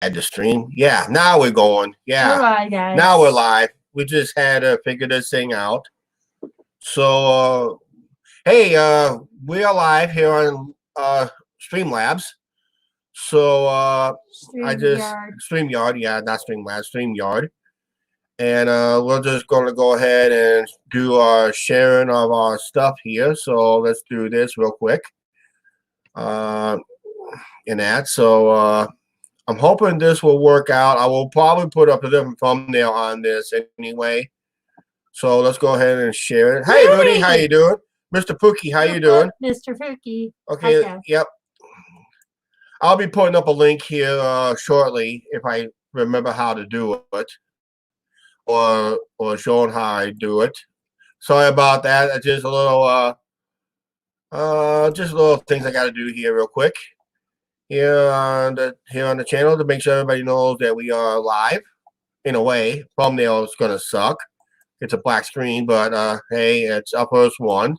At the stream. Yeah, now we're going. Yeah. We're live, guys. Now we're live. We just had to figure this thing out. So, hey, we are live here on Streamlabs. So, StreamYard, yeah, not Streamlabs, StreamYard. And we're just going to go ahead and do our sharing of our stuff here. So, let's do this real quick. So, I'm hoping this will work out. I will probably put up a different thumbnail on this anyway. So let's go ahead and share it. Hey, Rudy, how you doing? Mr. Pookie, how you doing? Mr. Pookie. Okay, yep. I'll be putting up a link here shortly if I remember how to do it, or showing how I do it. Sorry about that. It's just a little things I got to do here real quick. Here on the channel to make sure everybody knows that we are live. In a way, thumbnail is gonna suck. It's a black screen, but hey, it's our first one.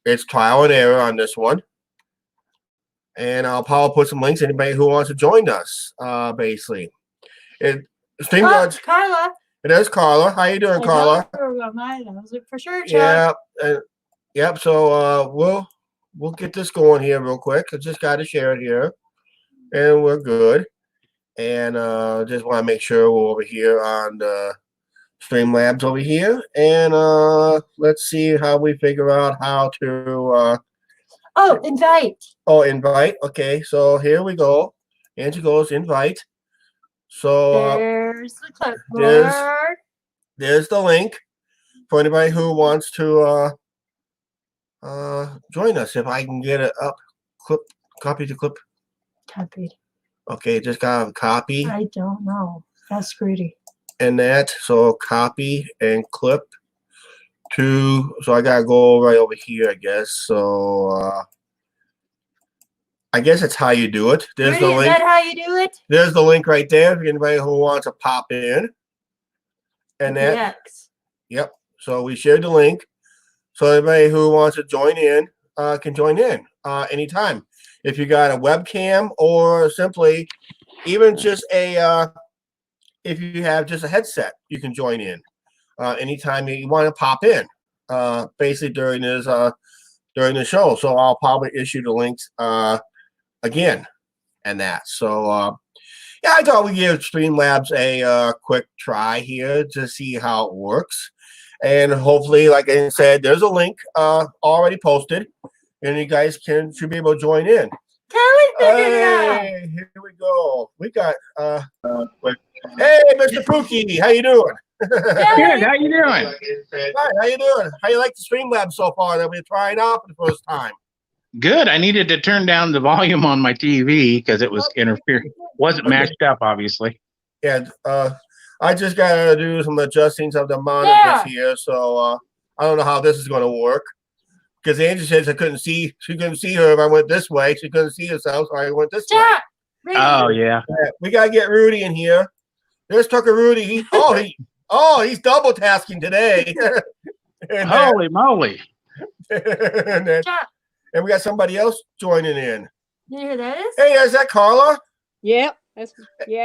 It's trial and error on this one, and I'll probably put some links. Anybody who wants to join us, basically. StreamYard. Carla. It is Carla. How you doing, Carla? For sure, Chuck. Yeah. Yep. So we'll get this going here real quick. I just got to share it here, and we're good. And just want to make sure we're over here on the Streamlabs over here. And let's see how we figure out how to. Invite. Oh, invite. Okay, so here we go. Angie goes invite. So there's the clipboard. There's the link for anybody who wants to. Join us if I can get it up. Copy the clip. Copied. Okay, just got copy. I don't know. That's Rudy. And that, so copy and clip to. So I gotta go right over here, I guess. So I guess that's how you do it. There's Rudy, the link. Is that how you do it? There's the link right there for anybody who wants to pop in. And that. Yes. Yep. So we shared the link. So anybody who wants to join in can join in anytime. If you got a webcam or simply even just if you have just a headset, you can join in anytime you want to pop in. Basically during the show. So I'll probably issue the links again and that. So yeah, I thought we'd give Streamlabs a quick try here to see how it works. And hopefully, like I said, there's a link already posted, and you guys should be able to join in. Hey, here we go. We got hey, Mr. Pookie, how you doing? Good. How you doing? Hi, how you doing? How you like the Streamlabs so far that we're trying out for the first time? Good. I needed to turn down the volume on my TV because it was interfering. Wasn't matched up, obviously. Yeah. I just gotta do some adjustings of the monitors here, so I don't know how this is gonna work. Because Angie says she couldn't see her if I went this way. She couldn't see herself, so I went this way. Oh yeah. We gotta get Rudy in here. There's Tucker Rudy. He's double tasking today. Holy moly! and we got somebody else joining in. You hear that is? Hey, is that Carla? Yep. I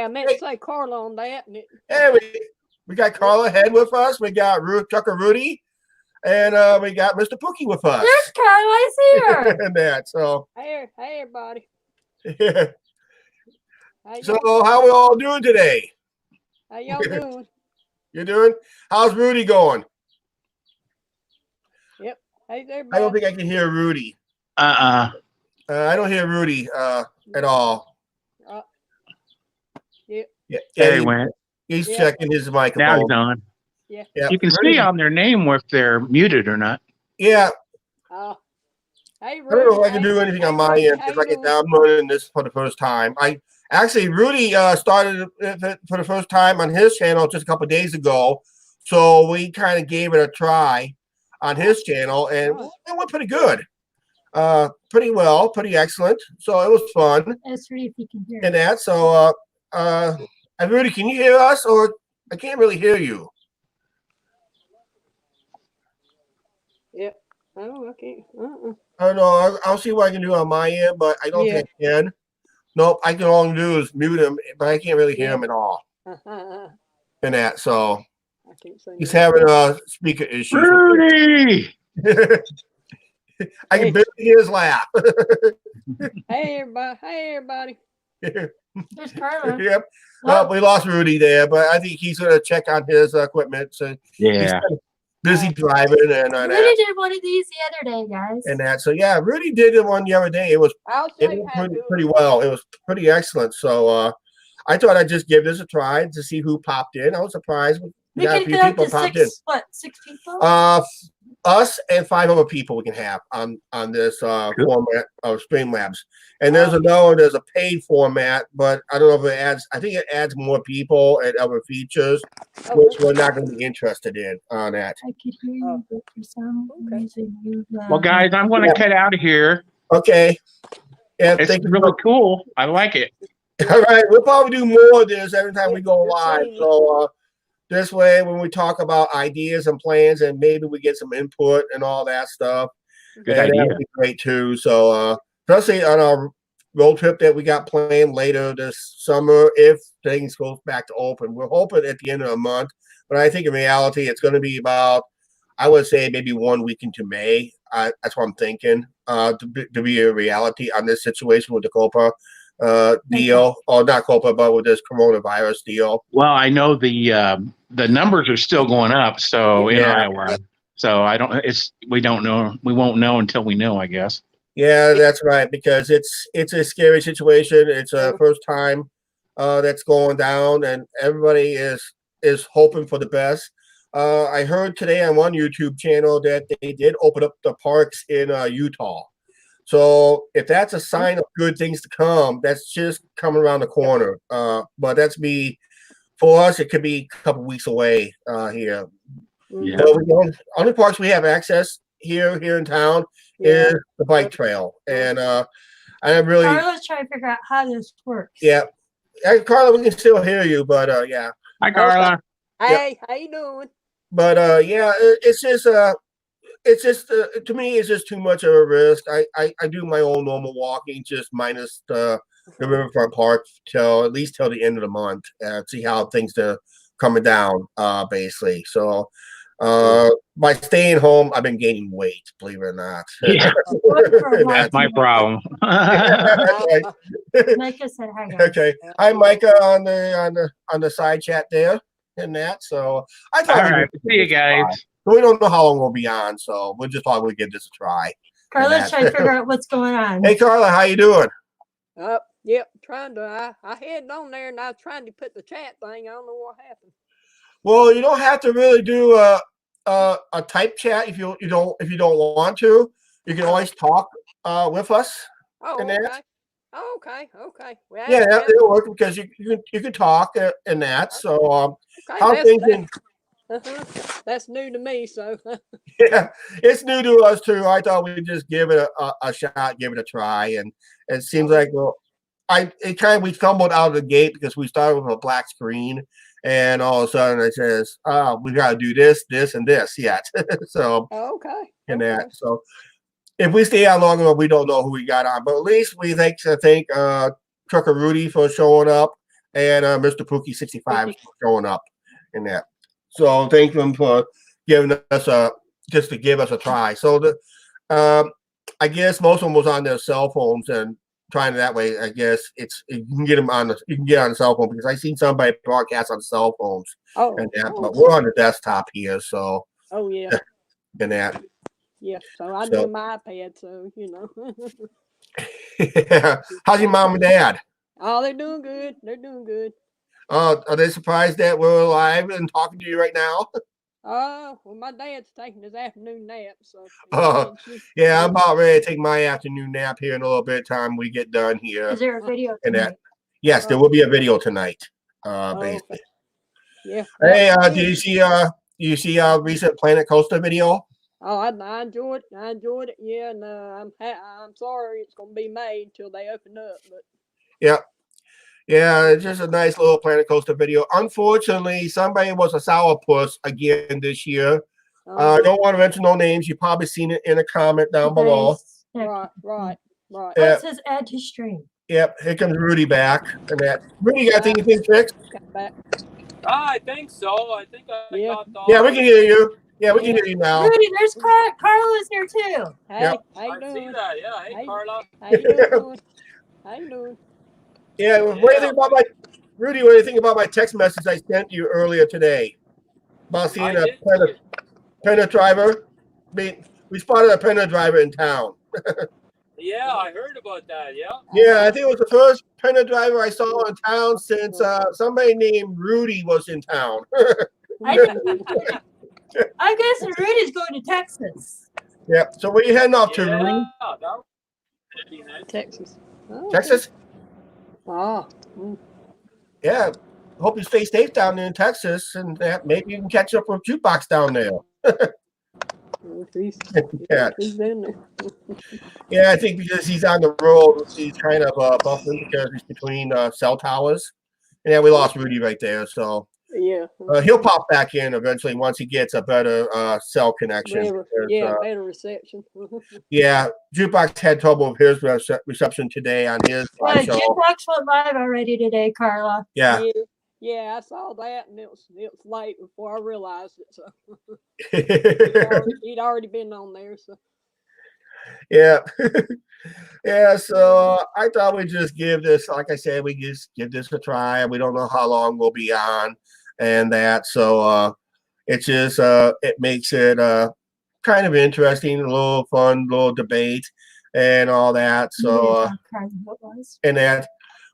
meant to say Carla on that. Hey, we got Carla Head with us. We got Tucker Rudy, and we got Mr. Pookie with us. There's Carla. I see her. And that. So. Hey, everybody. So, how we all doing today? How y'all doing? You doing? How's Rudy going? Yep. Hey there, I don't think I can hear Rudy. I don't hear Rudy at all. Yeah. There he went. He's checking his microphone. Now he's on. Yeah. You can see on their name if they're muted or not. Yeah. Hey, I don't know if I can do anything on my end because I'm learning this for the first time. Rudy started it for the first time on his channel just a couple of days ago, so we kind of gave it a try on his channel, and it went pretty good. Pretty well, pretty excellent. So it was fun. Let's see if you can hear. And that. So Rudy, can you hear us, or I can't really hear you? Yep. Oh, okay. I don't know. I'll see what I can do on my end, but I don't think I can. Nope, I can only do is mute him, but I can't really hear him at all. I In that, so can't say he's nothing. having speaker issues. Rudy! I can barely hear his laugh. Hey everybody! Hey everybody! There's Carla. Yep. Well, we lost Rudy there, but I think he's going to check on his equipment. So he's Yeah. kind of busy driving and Rudy did one of these the other day, guys. and that. So yeah, Rudy did the one the other day. It I'll it say went hi to pretty well. It was pretty excellent. So I thought I'd just give this a try to see who popped in. I was surprised. we got a can few get up people to popped six people? in. Us and 5 other people we can have on this Cool. format of Streamlabs. And there's a paid format, but I don't know if it adds. I think it adds more people and other features, which we're not going to be interested in on that. I could hear you, but for some reason you. Well, guys, I'm going to cut out of here. Okay. Yeah, It's thank you. really cool. I like it. All right, we'll probably do more of this every time we go Good live. seeing you. So this way, when we talk about ideas and plans, and maybe we get some input and all that stuff, Good and idea. that would be great too. So especially on our road trip that we got planned later this summer, if things go back to open, we're hoping at the end of the month. But I think in reality, it's going to be about, I would say, maybe 1 week into May. That's what I'm thinking to be a reality on this situation with the Copa deal, or not Copa, but with this coronavirus deal. Well, I know the numbers are still going up. So in Yeah. Iowa, so we don't know. We won't know until we know, I guess. Yeah, that's right, because it's a scary situation. It's a first time that's going down, and everybody is hoping for the best. I heard today on one YouTube channel that they did open up the parks in Utah. So if that's a sign of good things to come, that's just coming around the corner. But that's for us, it could be a couple weeks away here. Yeah. So only parks we have access here in town is the bike trail, and I really Carla's trying to figure out how this works. yeah. Carla, we can still hear you, but yeah. Hi, Carla. Hey, how you doing? But yeah, it's just to me, it's just too much of a risk. I do my own normal walking, just minus the Riverfront Park at least till the end of the month, see how things are coming down, basically. So by staying home, I've been gaining weight, believe it or not. Yeah. That's my problem. Right. Micah said hi, guys. Okay. Hi, Micah, on the side chat there and that. So I thought All right. See you guys. we don't know how long we'll be on, so we'll just probably give this a try. Carla's trying to figure out what's going on. Hey, Carla, how you doing? Yep, trying to. I headed on there and I was trying to put the chat thing. I don't know what happened. Well, you don't have to really do a type chat if you don't want to. You can always talk with us. Oh, And okay. that? Okay. Well, Yeah, it'll work because you can talk in that. So okay, how things been? That's new to me, so Yeah, it's new to us too. I thought we'd just give it a shot, give it a try, and it seems like we stumbled out of the gate because we started with a black screen, and all of a sudden it says, "Oh, we got to do this, this, and this yet." So okay. and that. So if we stay out long enough, we don't know who we got on, but at least we thank Trucker Rudy for showing up, and Mr. Pookie 65 for showing up in that. So thank them for giving us just to give us a try. So I guess most of them was on their cell phones and trying it that way. I guess you can get them on the cell phone, because I seen somebody broadcast on cell phones and that, but we're on the desktop here, so Oh yeah. and that. Yeah. So I do my iPad, so Yeah. How's your mom and dad? Oh, they're doing good. They're doing good. Are they surprised that we're alive and talking to you right now? Oh, well, my dad's taking his afternoon nap, so. Yeah, I'm about ready to take my afternoon nap here in a little bit of time. We get done here. Is there a video And that, tonight? yes, there will be a video tonight. Basically. Okay. Yeah. Hey, do you see recent Planet Coaster video? Oh, I enjoyed it. I enjoyed it. Yeah, and I'm sorry it's gonna be made till they open up, but. Yeah, it's just a nice little Planet Coaster video. Unfortunately, somebody was a sourpuss again this year. I don't want to mention no names. You've probably seen it in a comment down below. Right. Oh, it says add to stream. Yep, here comes Rudy back. And that Rudy got anything fixed? Got back. I think so. I think I Yeah. got all. Yeah, we can hear you. Yeah, we can hear you now. Rudy, there's Carla's here too. Hey, Yep. how you I see doing? that. Yeah. Hey, Hey. Carla. How you doing? How you doing? Yeah, what do you think about Rudy? What do you think about my text message I sent you earlier today about seeing I a did see it. penna driver? We spotted a penna driver in town. Yeah, I heard about that. Yeah. Yeah, I think it was the first penna driver I saw in town since somebody named Rudy was in town. I guess Rudy's going to Texas. Yeah. So where you heading off to, Rudy? Yeah, that would be nice. Texas. Oh, Texas? Ah. Mm. Yeah. Hope you stay safe down there in Texas, and that maybe you can catch up with Jukebox down there. Yeah. He's down there. Yeah, I think because he's on the road, he's kind of buffering because he's between cell towers. And yeah, we lost Rudy right there. So Yeah. he'll pop back in eventually once he gets a better cell connection. Better reception. Yeah, Jukebox had trouble with his reception today on his live show. Jukebox went live already today, Carla. Yeah. Yeah, I saw that, and it was late before I realized it. So he'd already been on there. So Yeah. Yeah, so I thought we'd just give this, like I said, we just give this a try. We don't know how long we'll be on and that. So it just it makes it kind of interesting, a little fun, little debate and all that. So and that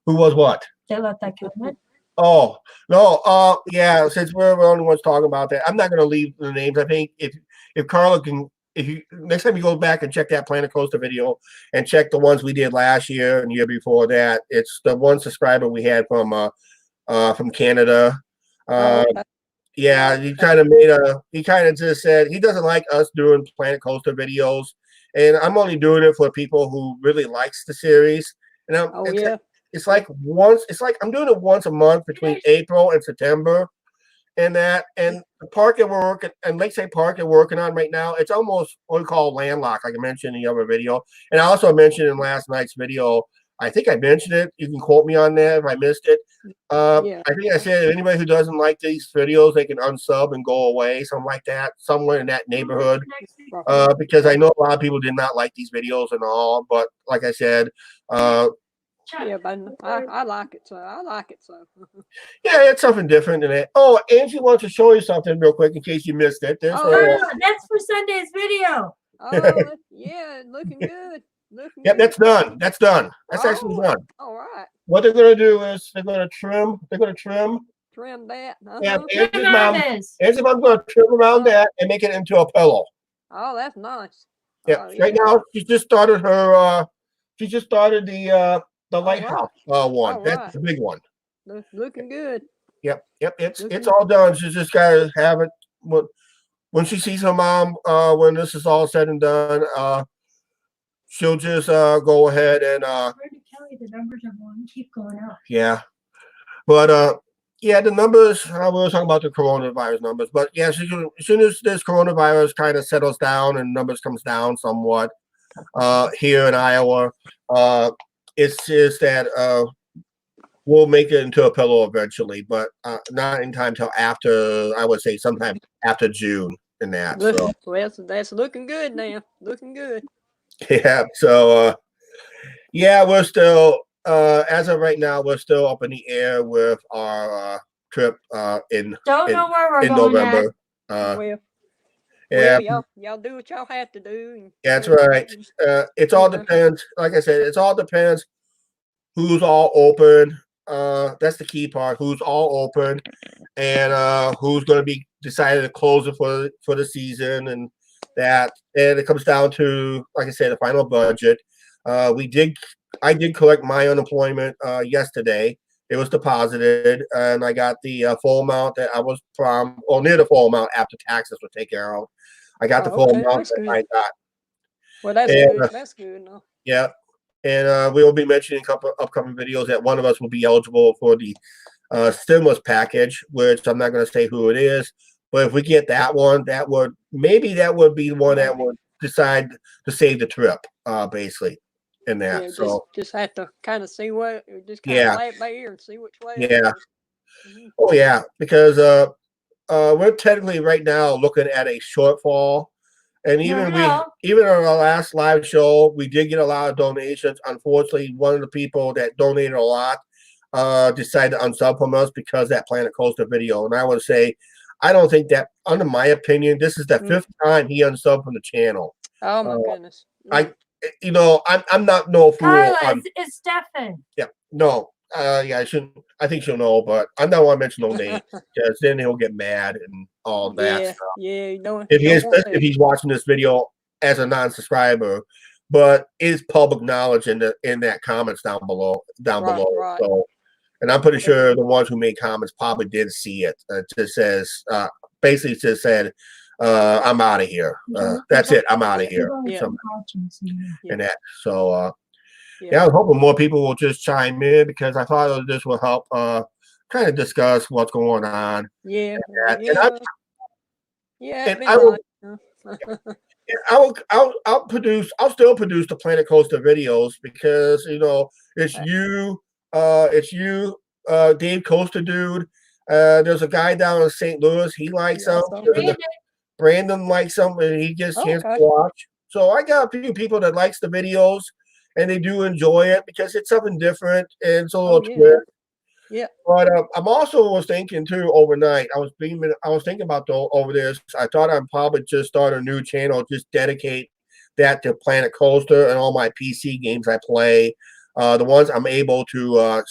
who was what? They let that comment. Oh no, yeah, since we're the only ones talking about that, I'm not gonna leave the names. I think if Carla can, if you next time you go back and check that Planet Coaster video and check the ones we did last year and year before that, it's the one subscriber we had from Canada. Yeah, he kind of he kind of just said he doesn't like us doing Planet Coaster videos, and I'm only doing it for people who really likes the series. And it's like I'm doing it once a month between April and September. And the park that we're working and Lakeside Park that we're working on right now, it's almost what we call landlocked, like I mentioned in the other video. And I also mentioned in last night's video, I think I mentioned it. You can quote me on that if I missed it. I think I said anybody who doesn't like these videos, they can unsub and go away, something like that, somewhere in that neighborhood. Because I know a lot of people did not like these videos and all, but like I said, yeah, but I like it so. I like it so. Yeah, it's something different than that. Oh, Angie wants to show you something real quick in case you missed it. That's for Sunday's video. Oh, yeah, looking good. Yep, that's done. That's done. That's actually done. All right. What they're gonna do is they're gonna trim. Trim that. Yeah, Angie's mom's gonna trim around that and make it into a pillow. Oh, that's nice. Yeah. Right now she just started her. She just started the lighthouse one. All That's the big one. Looking good. Yep. It's all done. She's just gotta have it. When she sees her mom, when this is all said and done, she'll just go ahead and Kelly, the numbers are going to keep going up. Yeah, but yeah, the numbers. We were talking about the coronavirus numbers, but yeah, as soon as this coronavirus kind of settles down and numbers comes down somewhat here in Iowa, it's just that we'll make it into a pillow eventually, but not in time till after. I would say sometime after June and that. So. Well, that's looking good now. Looking good. Yeah. So yeah, we're still as of right now, we're still up in the air with our trip in November. Yeah, y'all do what y'all have to do. That's right. It all depends. Like I said, it all depends who's all open. That's the key part. Who's all open, and who's going to be decided to close it for the season, and that. And it comes down to, like I said, the final budget. I did collect my unemployment yesterday. It was deposited, and I got the full amount that I was from, or near the full amount after taxes were taken out. I got the full amount that I got. Well, that's good. That's good. No. Yeah. And we will be mentioning a couple upcoming videos that one of us will be eligible for the stimulus package, which I'm not going to say who it is. But if we get that one, that would be the one that would decide to save the trip, basically. in that. Yeah, So just have to kind of see what, just kind yeah, of lay it bare and see which way it yeah. goes. Mhm. Oh yeah, because we're technically right now looking at a shortfall, and No. even on our last live show, we did get a lot of donations. Unfortunately, one of the people that donated a lot decided to unsub from us because of that Planet Coaster video. And I would say, I don't think that, under my opinion, this is the Mm. fifth time he unsubbed from the channel. Oh my Uh, goodness. I, I'm not no fool. Carla, I'm, it's Stefan. yeah, no, yeah, I shouldn't. I think she'll know, but I don't want to mention no name because then he'll get mad and all that Yeah, stuff. yeah, you don't If he is, want if he's watching this video as a non-subscriber, but it's public knowledge in that comments down below. Right. So, and I'm pretty sure the ones who made comments probably did see it. It just says, basically just said, I'm out of here. That's it. I'm out of here. Yeah. Something Yeah. and that. So, Yeah. yeah, I was hoping more people will just chime in because I thought this will help kind of discuss what's going on. Yeah. And Yeah. Yeah. and It'd be I will, nice. I'll still produce the Planet Coaster videos because it's you, Dave Coaster Dude. There's a guy down in St. Louis. He likes them. Brandon likes them, and he gets a chance to watch. So I got a few people that likes the videos, and they do enjoy it because it's something different and it's a little twist. Yeah. But I'm also was thinking too overnight. I was thinking about over this. I thought I'd probably just start a new channel, just dedicate that to Planet Coaster and all my PC games I play. The ones I'm able to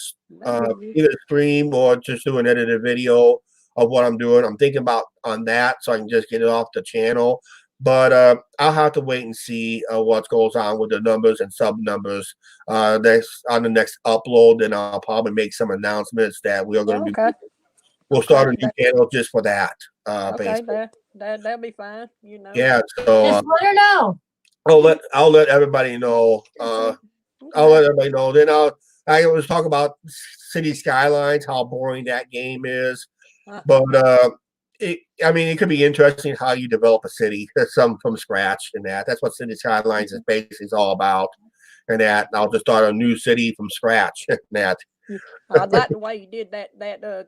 either stream or just do an edited video of what I'm doing. I'm thinking about on that so I can just get it off the channel. But I'll have to wait and see what goes on with the numbers and sub numbers next on the next upload. Then I'll probably make some announcements that we are going to do. We'll start a new channel just for that. Okay, that'll be fine. Yeah. So just let her know. I'll let everybody know. I'll let everybody know. Then I was talking about City Skylines, how boring that game is, but it could be interesting how you develop a city from scratch and that's what City Skylines is basically all about. And I'll just start a new city from scratch. And that. I like the way you did that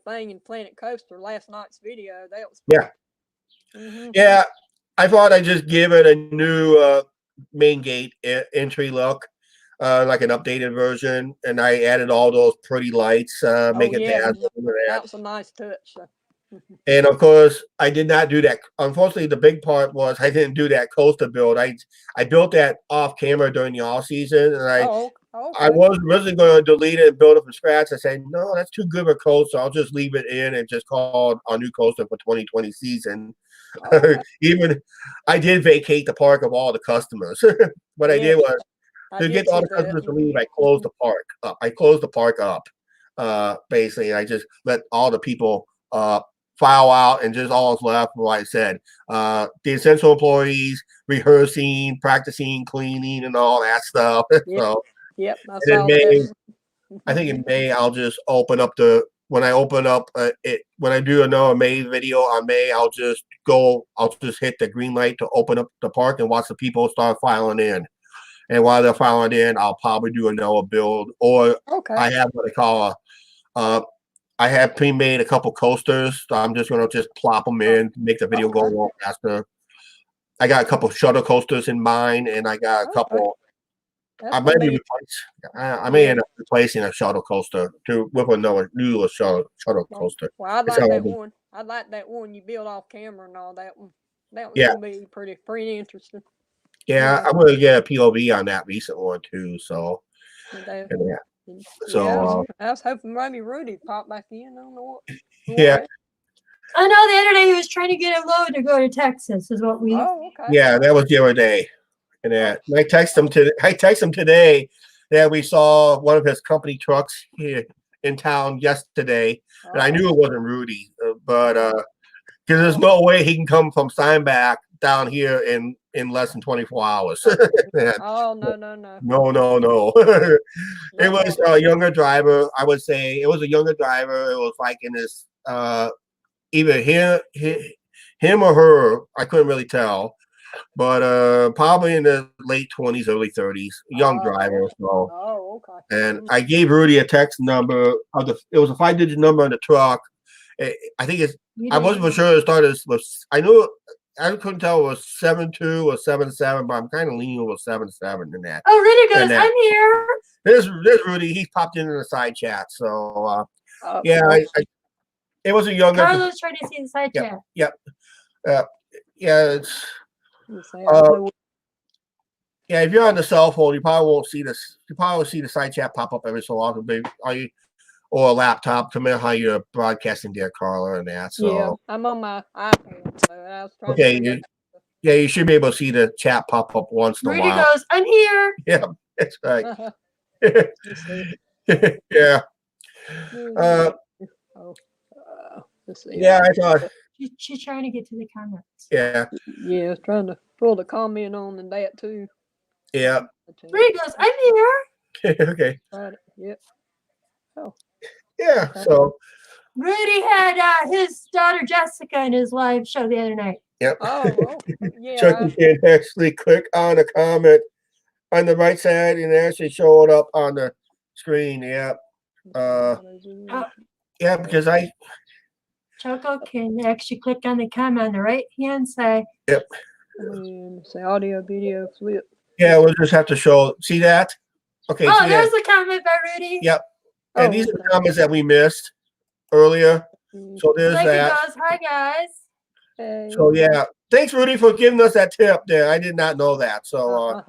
thing in Planet Coaster last night's video. That was cool. Yeah. I thought I'd just give it a new main gate entry look, like an updated version, and I added all those pretty lights, make it dazzling. That was a nice touch. And of course, I did not do that. Unfortunately, the big part was I didn't do that coaster build. I built that off camera during the off season, and I was originally going to delete it and build it from scratch. I said, no, that's too good of a coaster. I'll just leave it in and just call it our new coaster for 2020 season. Even I did vacate the park of all the customers. What I did was to get all the customers to leave. I closed the park up. Basically, I just let all the people file out, and just all is left. Like I said, the essential employees rehearsing, practicing, cleaning, and all that stuff. So, I think in May I'll just open up when I do another May video on May, I'll just hit the green light to open up the park and watch the people start filing in. And while they're filing in, I'll probably do another build, or I have what I call I have pre-made a couple coasters, so I'm just going to just plop them in, make the video go a little faster. I got a couple shuttle coasters in mind, and I got a couple. I may end up replacing a shuttle coaster with another new shuttle coaster. Well, I like that one. I like that one you build off camera and all that one. That one's gonna be pretty interesting. Yeah, I'm gonna get a POV on that recent one too. So, I was hoping maybe Rudy popped back in. I don't know what. Yeah. I know the other day he was trying to get a load to go to Texas. Is what we. Oh, okay. Yeah, that was the other day. And I texted him today that we saw one of his company trucks here in town yesterday, and I knew it wasn't Rudy, but because there's no way he can come from Steinbach down here in less than 24 hours. Oh no. No. It was a younger driver. I would say it was a younger driver. It was like in this either him or her. I couldn't really tell. but probably in the late 20s, early 30s, young Oh, driver. So, Oh, okay. and I gave Rudy a text number of the. It was a 5-digit number on the truck. I think it's. You I wasn't for didn't. sure it started with. I knew. I couldn't tell it was 72 or 77, but I'm kind of leaning over 77 in that. Oh, Rudy goes, And then- I'm here. There's Rudy. He's popped into the side chat. So yeah, Oh, it was a younger. Carlos trying to see the side chat. Yeah, it's. let's see, I don't know Yeah, if you're on the cell phone, you probably won't see this. You probably will see the side chat pop up every so often, maybe, or a laptop. Come in how you're broadcasting there, Carla, and that. So yeah, I'm on my iPad, so I was trying okay, to yeah, you should be able to see the chat pop up once in a Rudy while. goes, I'm here. Yeah, that's right. let's see. Yeah, Let's see. yeah, I thought. She's trying to get to the comments. Yeah, Yeah, I was trying to pull the comment on and that too. yeah. Rudy goes, I'm here. Okay, Got it. Yep. yeah. So Rudy had his daughter Jessica in his live show the other night. yep. Oh, yeah. Chuck, you can actually click on a comment on the right side and actually show it up on the screen. Yeah. Yeah, because Choco can actually click on the comment on the right hand side. Say audio, video, flip. yeah, we'll just have to show. See that? Okay. Oh, see there's that? a comment by Rudy. Yep. And Oh, these are okay. the comments that we missed earlier. Mm, So there's Like that. he goes, hi guys. hey. So yeah, thanks Rudy for giving us that tip there. I did not know that. So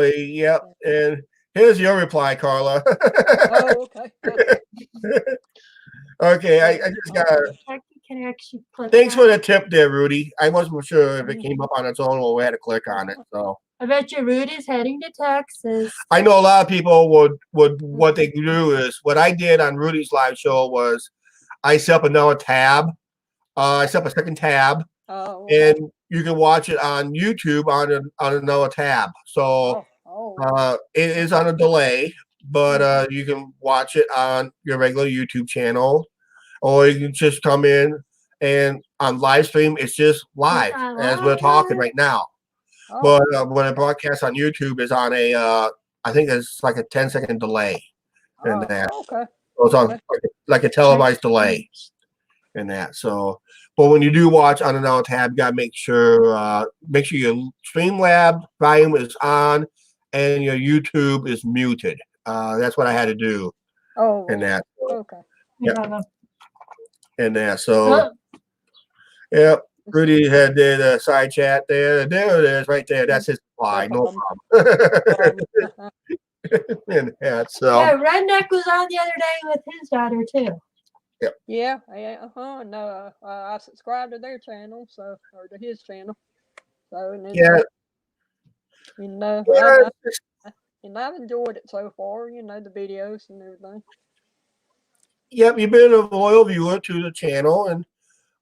yeah, and here's your reply, Carla. Oh, okay. Okay, I just got. Chucky can actually click. Thanks on for it. the tip there, Rudy. I wasn't sure if it came up on its own or we had to click on it. So I bet you Rudy's heading to Texas. I know a lot of people would what they do is what I did on Rudy's live show was I set up another tab. I set up a second tab, Oh, and you can watch it on YouTube on another tab. So it is on a delay, but you can watch it on your regular YouTube channel, or you can just come in and on live stream. It's just live as we're talking right now. But when I broadcast on YouTube, is on a I think it's like a 10-second delay in that. Okay. So it's on like a televised delay in that. So, but when you do watch on another tab, you gotta make sure your Streamlab volume is on and your YouTube is muted. That's what I had to do Oh, in that. okay. Yep. In that. So, yeah. Rudy had the side chat there. There it is, right there. That's his reply. No problem. In that. So. Yeah, Redneck was on the other day with his daughter too. Yeah. No, I subscribed to their channel, or to his channel. So, and then, Yeah. and I've enjoyed it so far. The videos and everything. Yep, you've been a loyal viewer to the channel, and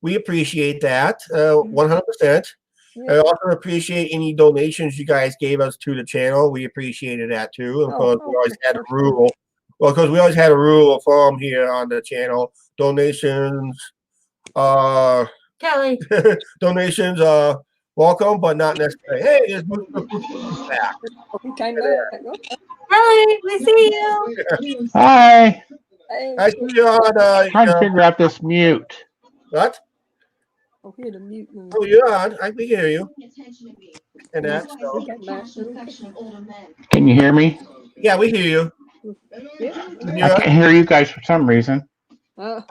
we appreciate that 100%. Yeah. I also appreciate any donations you guys gave us to the channel. We appreciated that too. And of course, we always had a rule. Well, because we always had a rule of thumb here on the channel: donations, Kelly. donations are welcome, but not necessary. Hey, there's back. He came back. Okay. Kelly, we see you. Hi. Hey. I see you on. Trying to figure out this mute. What? Oh, hit a mute. Oh, you're on. I can hear you. And that. So. Can you hear me? Yeah, we hear you. Yeah. I can't hear you guys for some reason. Try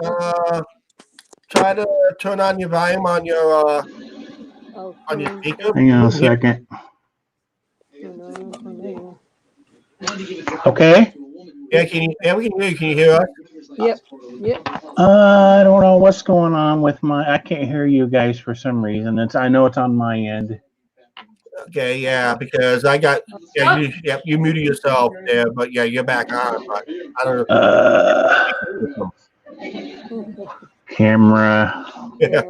to turn on your volume on your speaker. Hang on a second. Okay. Yeah, we can hear you. Can you hear us? Yep. I don't know what's going on with I can't hear you guys for some reason. I know it's on my end. Okay, yeah, because I got you muted yourself there, but yeah, you're back on. But I don't know. Camera. Yeah.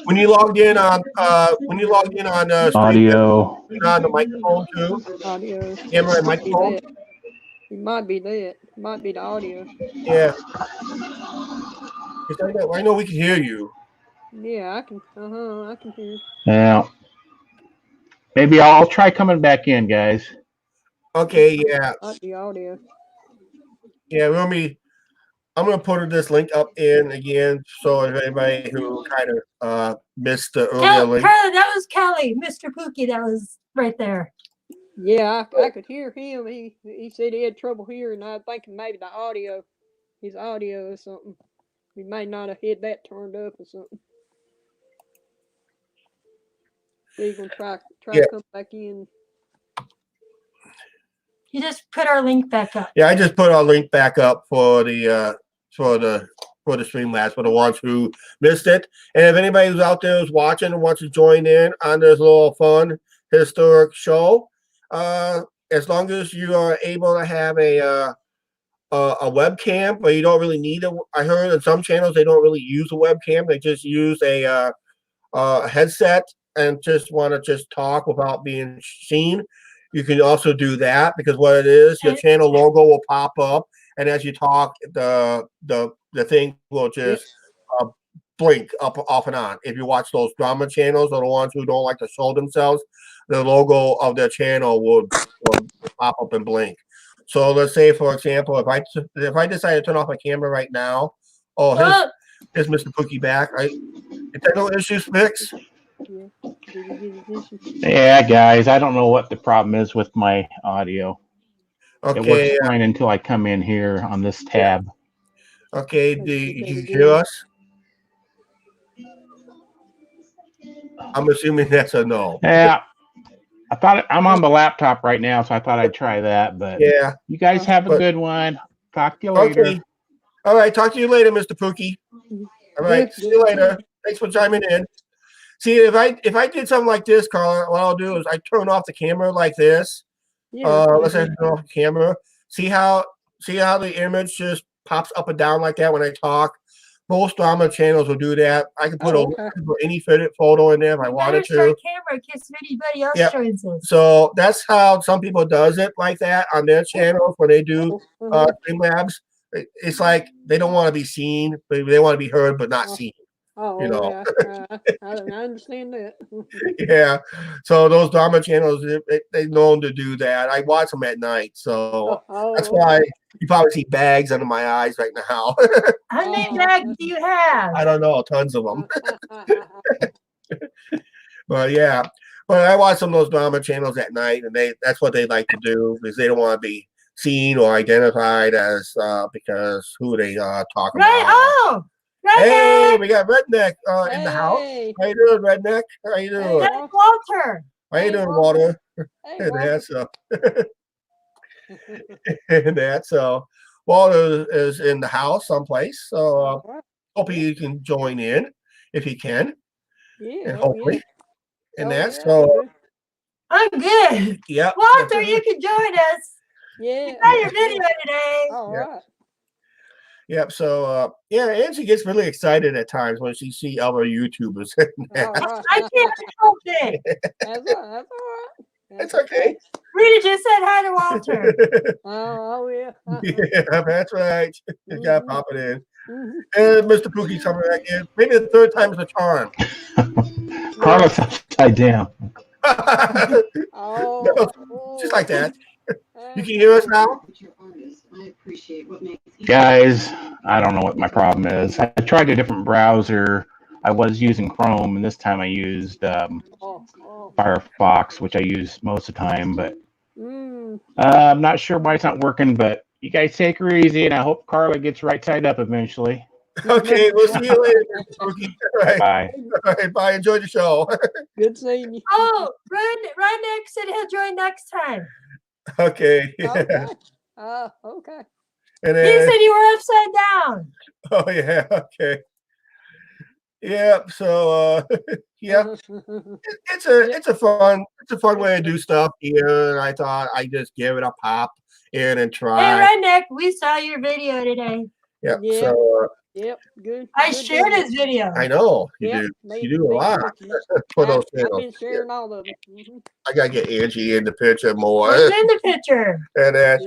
When you logged in on Audio. you're on the microphone too. Audio. Camera and microphone. It might be that. It might be the audio. Yeah. I know we can hear you. Yeah, I can. I can hear. Yeah. Maybe I'll try coming back in, guys. Okay, yeah, Like the audio. yeah. I'm gonna put this link up in again, so if anybody who kind of missed the earlier link. Carla, that was Kelly, Mr. Pookie. That was right there. Yeah, I could hear him. He said he had trouble hearing. I was thinking maybe the audio, his audio or something. We may not have had that turned up or something. So you gonna try Yeah. to come back in. You just put our link back up. Yeah, I just put our link back up for the Streamlabs for the ones who missed it. And if anybody who's out there who's watching and wants to join in on this little fun historic show, as long as you are able to have a webcam, but you don't really need a. I heard in some channels they don't really use a webcam; they just use a headset and just want to just talk without being seen. You can also do that because what it is, your channel logo will pop up, and as you talk, the thing will just blink up off and on. If you watch those drama channels or the ones who don't like to show themselves, the logo of their channel will pop up and blink. So let's say, for example, if I decide to turn off my camera right now, here's Mr. Pookie back. Right? Technical issues fixed. Yeah, guys, I don't know what the problem is with my audio. Okay. It works fine until I come in here on this tab. Okay, do you hear us? I'm assuming that's a no. Yeah. I'm on the laptop right now, so I thought I'd try that. But yeah, you guys have a good one. Talk to you later. Okay. All right, talk to you later, Mr. Pookie. All right, see you later. Thanks for chiming in. See, if I did something like this, Carla, what I'll do is I turn off the camera like this. Let's say I turn off the camera. See how the image just pops up and down like that when I talk. Most drama channels will do that. I can put any photo in there if I wanted to. Camera in case anybody else joins us. So that's how some people does it like that on their channels when they do Streamlabs. It's like they don't want to be seen, but they want to be heard but not seen. Oh, you know. Yeah. I understand that. Yeah. So those drama channels, they're known to do that. I watch them at night, so that's why you probably see bags under my eyes right now. How many bags do you have? I don't know, tons of them. But yeah, but I watch some of those drama channels at night, and that's what they like to do because they don't want to be seen or identified as because who they talk about. Oh, Redneck. Hey, we got Redneck in the house. How you doing, Redneck? How you doing? Hey, Walter. How you doing, Walter? Hey, And that's so Walter is in the house someplace. So hope he can join in if he can. Yeah. And hopefully. And that's yeah, so I'm good. Yep. Walter, you can join us. Yeah. We got your video today. All right. Yep. So yeah, Angie gets really excited at times when she sees other YouTubers. Right. I can't help it. That's all right. It's okay. Rita just said hi to Walter. Oh yeah. Yeah, that's right. You gotta pop it in. And Mr. Pookie's coming back in. Maybe the third time's the charm. Carlos upside down. Just like that. You can hear us now? Guys, I don't know what my problem is. I tried a different browser. I was using Chrome, and this time I used Firefox, which I use most of the time, but I'm not sure why it's not working, but you guys take her easy, and I hope Carla gets right side up eventually. Okay, we'll see you later, Mr. Pookie. All right. Bye. All right, bye. Enjoy the show. Good seeing you. Oh, Redneck said he'll join next time. Okay. Yeah. Okay. Okay. And He then, said you were upside down. oh yeah, okay. Yeah, so yeah. It's a fun way to do stuff here. And I thought I'd just give it a pop in and try. Hey Redneck, we saw your video today. Yep. Yeah. So Yep. Good. I good shared video. his video. I know you Yep, do. You do a lot for those I've channels. been sharing all of them. I gotta get Angie in the picture more. Who's in the picture? And then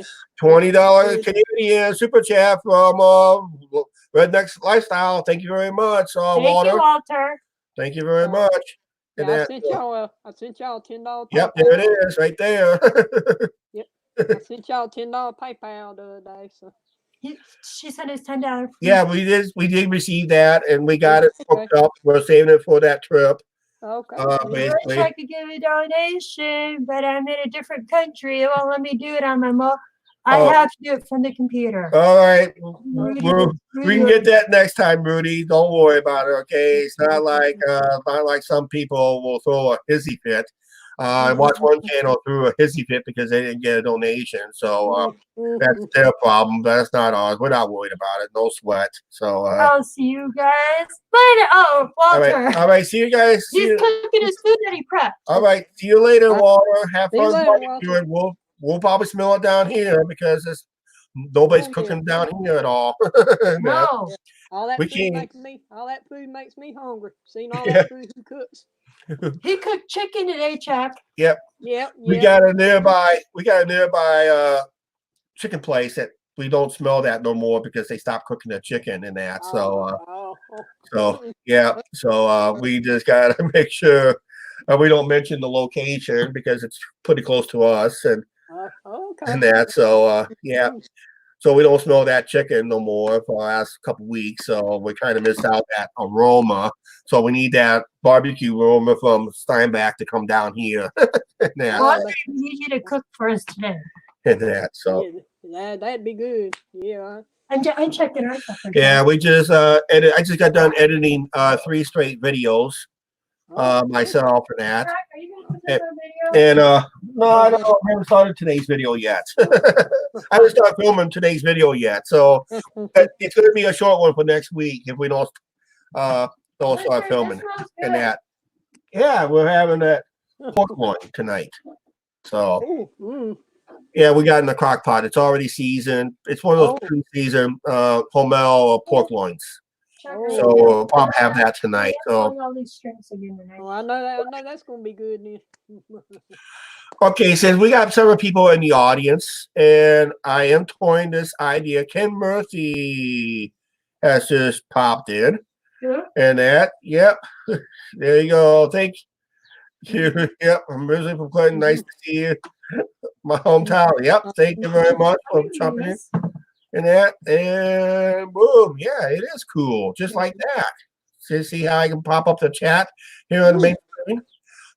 $20 Canadian super chat from Redneck's Lifestyle. Thank you very much, Thank Walter. you, Walter. Thank you very much. And Yeah, that, I sent y'all $10 yep, PayPal. there it is, right there. Yep. I sent y'all $10 PayPal the other day. So She sent us $10. Yeah, we did receive that, and we got it Okay. hooked up. We're saving it for that trip. Okay. I wish Basically. I could give a donation, but I'm in a different country. It won't let me do it on my mobile. I Oh. have to do it from the computer. All right, Rudy, we can get that next time, Rudy. Don't worry about it. Okay, it's not like some people will throw a hissy fit. I watched one channel threw a hissy fit because they didn't get a donation. So that's their problem. That's not ours. We're not worried about it. No sweat. So I'll see you guys later. Oh, Walter. all right. See you guys. See He's you. cooking his food that he prepped. All right. See you later, Walter. Have See you fun later, barbecuing. We'll probably smell it down here because nobody's Oh, yeah. cooking down here at all. No. All that We food can't- all that food makes me hungry. Seeing all Yeah. that food he cooks. He cooked chicken today, Chuck. Yep. We got a nearby chicken place that we don't smell that no more because they stopped cooking the chicken and that. So we just gotta make sure we don't mention the location because it's pretty close to us and okay. that. So so we don't smell that chicken no more for the last couple weeks. So we kind of missed out that aroma. So we need that barbecue aroma from Steinbach to come down here. and that. Well, I need you to cook for us today. And that. So Yeah, that'd be good. Yeah. I'm checking our stuff. yeah, we just edit. I just got done editing 3 straight videos myself for that. Chuck, are you gonna put this on video? And no, I haven't started today's video yet. I haven't started filming today's video yet, so it's going to be a short one for next week if we don't start filming and that. Yeah, we're having that pork loin tonight. So yeah, we got in the crock pot. It's already seasoned. It's one of those pre-seasoned Hormel pork loins. So we'll probably have that tonight. So all these shrimps again tonight. I know that's gonna be good then. okay, since we got several people in the audience, and I am toying this idea. Ken Murphy has just popped in, and that, yep, there you go. Thank you. Yep, I'm originally from Clinton. Nice to see you, my hometown. Yep, thank you very much for jumping in. And that, and boom, yeah, it is cool, just like that. So see how I can pop up the chat here on the main screen.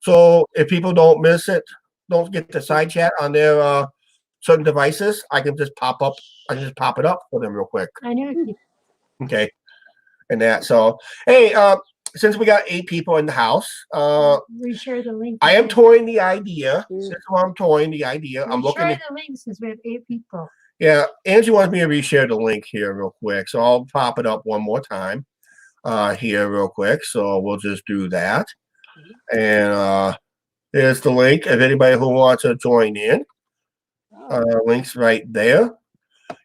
So if people don't miss it, don't get the side chat on their certain devices, I can just pop it up for them real quick. I knew. Okay, and that. So hey, since we got 8 people in the house, reshare the link. I am toying the idea. This is why I'm toying the idea. I'm looking at at the link since we have 8 people. Yeah, Angie wants me to reshare the link here real quick, so I'll pop it up one more time here real quick. So we'll just do that, and here's the link. If anybody who wants to join in, links right there.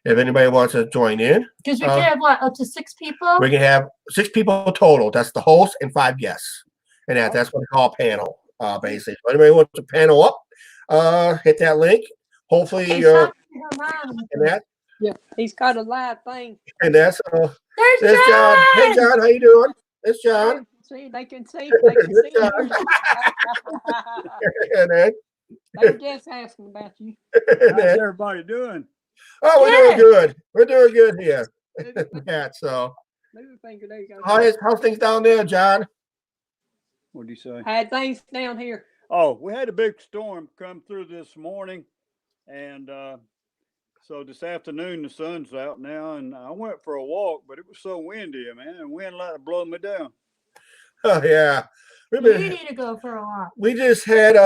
If anybody wants to join in, because we can have what, up to 6 people. We can have 6 people total. That's the host and 5 guests, and that's what we call a panel. Basically, so anybody wants to panel up, hit that link. Hopefully, you're. And that, yeah, he's got a live thing. And that's there's John. Hey John, how you doing? It's John. See, they can see. They can see. And then, they were just asking about you. How's everybody doing? Oh, we're doing good. We're doing good here. So, There you go. how's things down there, John? What do you say? I had things down here. Oh, we had a big storm come through this morning, and so this afternoon the sun's out now, and I went for a walk, but it was so windy, man, and wind like to blow me down. Oh yeah, You need to go for a walk. We just had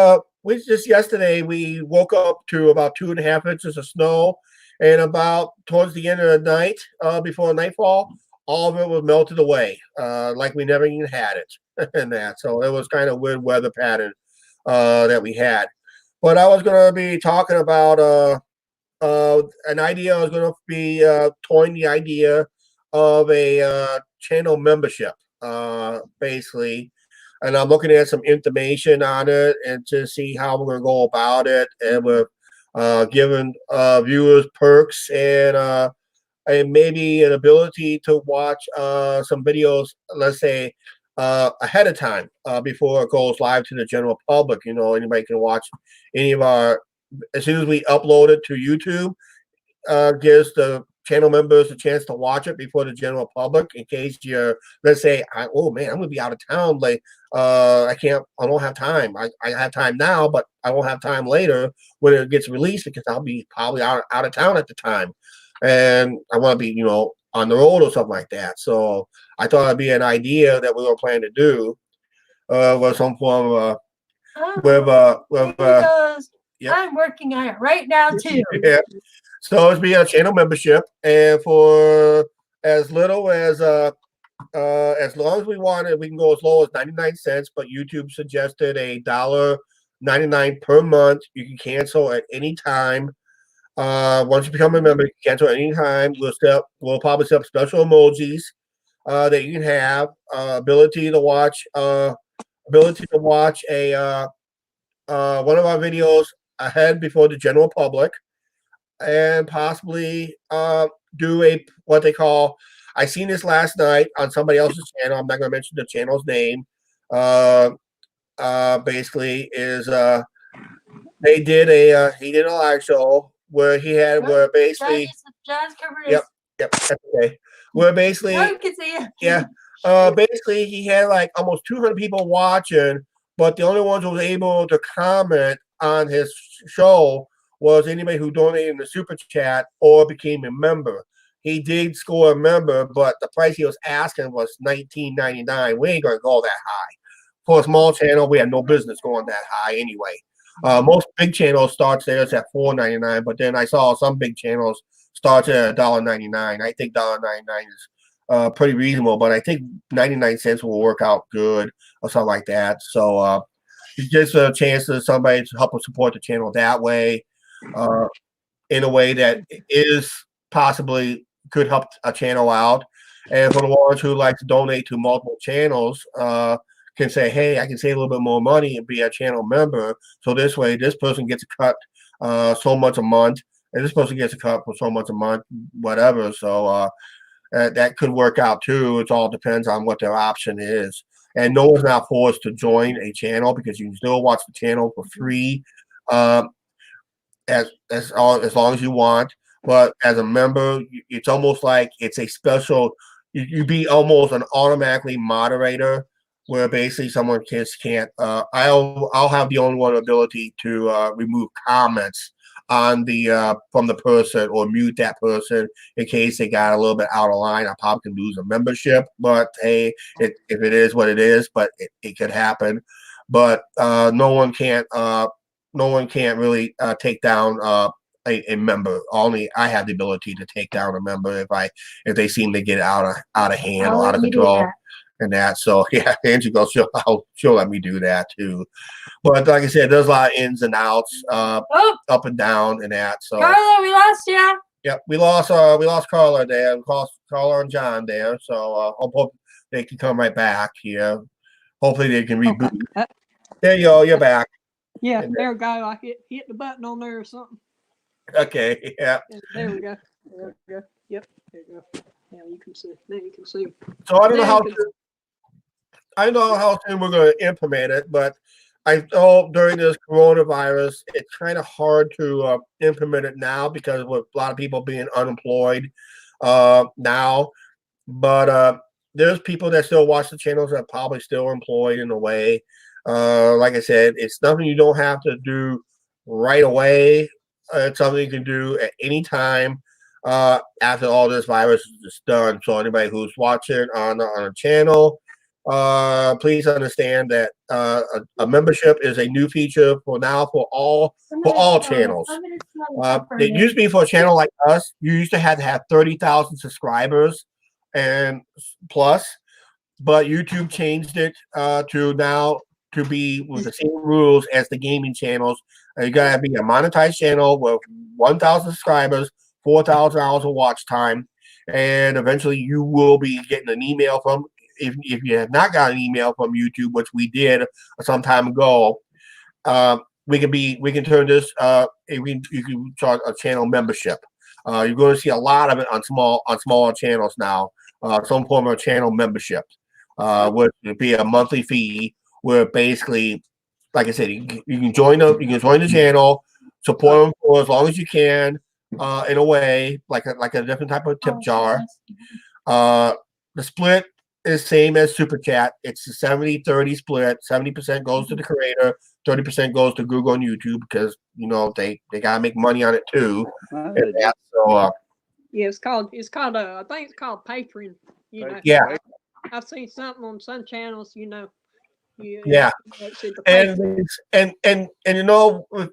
yesterday we woke up to about 2.5 inches of snow, and about towards the end of the night, before nightfall, all of it was melted away, like we never even had it, and that. So it was kind of weird weather pattern that we had. But I was going to be talking about an idea. I was going to be toying the idea of a channel membership, basically. And I'm looking at some information on it and to see how we're going to go about it. And we're giving viewers perks and and maybe an ability to watch some videos, let's say, ahead of time before it goes live to the general public. You know, anybody can watch any of our, as soon as we upload it to YouTube, gives the channel members a chance to watch it before the general public, in case you're, let's say, oh man, I'm gonna be out of town, like I don't have time. I have time now, but I won't have time later when it gets released, because I'll be probably out of town at the time, and I want to be, you know, on the road or something like that. So I thought it'd be an idea that we were planning to do with some form of yep. I'm working on it right now too. Yeah. So it's be a channel membership, and for as little as long as we want it, we can go as low as 99 cents. But YouTube suggested $1.99 per month. You can cancel at any time. Once you become a member, you can cancel at any time. We'll probably set up special emojis that you can have, ability to watch a one of our videos ahead before the general public, and possibly do what they call, I seen this last night on somebody else's channel. I'm not going to mention the channel's name. Basically is he did a live show where he had basically John's covered yep, that's okay. Where basically basically he had like almost 200 people watching, but the only ones who was able to comment on his show was anybody who donated in the super chat or became a member. He did score a member, but the price he was asking was $19.99. We ain't gonna go that high. For a small channel, we have no business going that high anyway. Most big channels starts there at $4.99, but then I saw some big channels starts at $1.99. I think $1.99 is pretty reasonable, but I think 99 cents will work out good or something like that. So it gives a chance to somebody to help us support the channel that way. In a way that is possibly could help a channel out, and for the ones who like to donate to multiple channels, can say, hey, I can save a little bit more money and be a channel member. So this way, this person gets a cut so much a month, and this person gets a cut for so much a month, whatever. So that could work out too. It all depends on what their option is, and no one's not forced to join a channel, because you can still watch the channel for free. As long as you want, but as a member, it's almost like it's a special. You be almost an automatically moderator, where basically someone can't. I'll have the only one ability to remove comments on the from the person, or mute that person in case they got a little bit out of line. I probably can lose a membership, but hey, if it is what it is, but it could happen. But no one can't really take down a member. Only I have the ability to take down a member if they seem to get out of hand or out of control and that. So yeah, Angie goes, she'll let me do that too. But like I said, there's a lot of ins and outs, up and down and that. So Carla, we lost you. Yep, we lost Carla there. We lost Carla and John there. So hope they can come right back here. Hopefully they can reboot. Okay. There you go. You're back. Yeah, there we go. I hit the button on there or something. Okay, yeah. There we go. There we go. Yep, there you go. Now you can see. Now you can see. So I don't know how soon we're going to implement it, but I know during this coronavirus, it's kind of hard to implement it now, because with a lot of people being unemployed now. But there's people that still watch the channels that are probably still employed in a way. Like I said, it's nothing you don't have to do right away. It's something you can do at any time after all this virus is done. So anybody who's watching on a channel, please understand that a membership is a new feature for all channels. It used to be for a channel like us, you used to have 30,000 subscribers and plus, but YouTube changed it to now to be with the same rules as the gaming channels. You gotta be a monetized channel with 1,000 subscribers, 4,000 hours of watch time, and eventually you will be getting an email from. If you have not got an email from YouTube, which we did some time ago, we can turn this. You can charge a channel membership. You're going to see a lot of it on smaller channels now. Some form of channel membership, which would be a monthly fee, where basically, like I said, you can join the channel, support them for as long as you can, in a way like a different type of tip jar. The split is same as Super Chat. It's a 70-30 split. 70% goes to the creator, 30% goes to Google and YouTube, because they gotta make money on it too. So yeah, it's called I think it's called Patreon. Yeah. I've seen something on some channels. Yeah. It's the and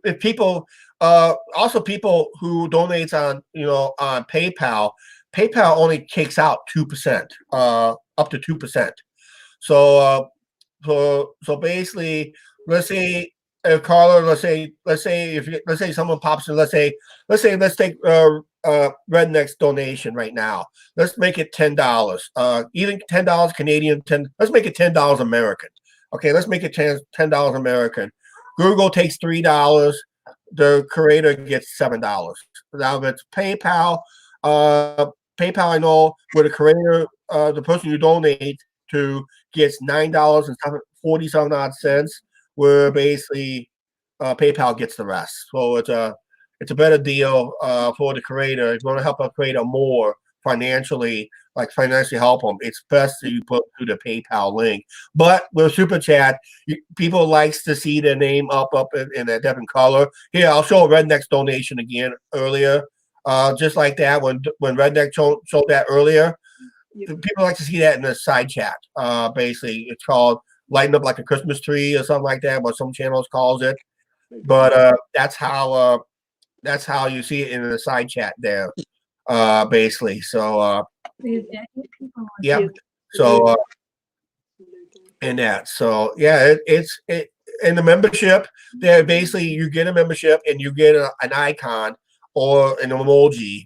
if people also people who donates on on PayPal only takes out 2%, up to 2%. So basically, let's say Carla, let's say someone pops in, let's take Redneck's donation right now. Let's make it $10. Even $10 Canadian, let's make it $10 American. Okay, let's make it $10 American. Google takes $3. The creator gets $7. Now, if it's PayPal, I know where the creator, the person you donate to, gets $9.47, where basically PayPal gets the rest. So it's a better deal for the creator. If you want to help a creator more financially help them, it's best that you put through the PayPal link. But with Super Chat, people likes to see their name up in a different color. Here, I'll show Redneck's donation again earlier. Just like that, when Redneck showed that earlier, people like to see that in the side chat. Basically, it's called "Lighten Up Like a Christmas Tree" or something like that, what some channels calls it. But that's how you see it in the side chat there. Basically, so yeah. So and that, so yeah, it's in the membership there. Basically, you get a membership and you get an icon or an emoji,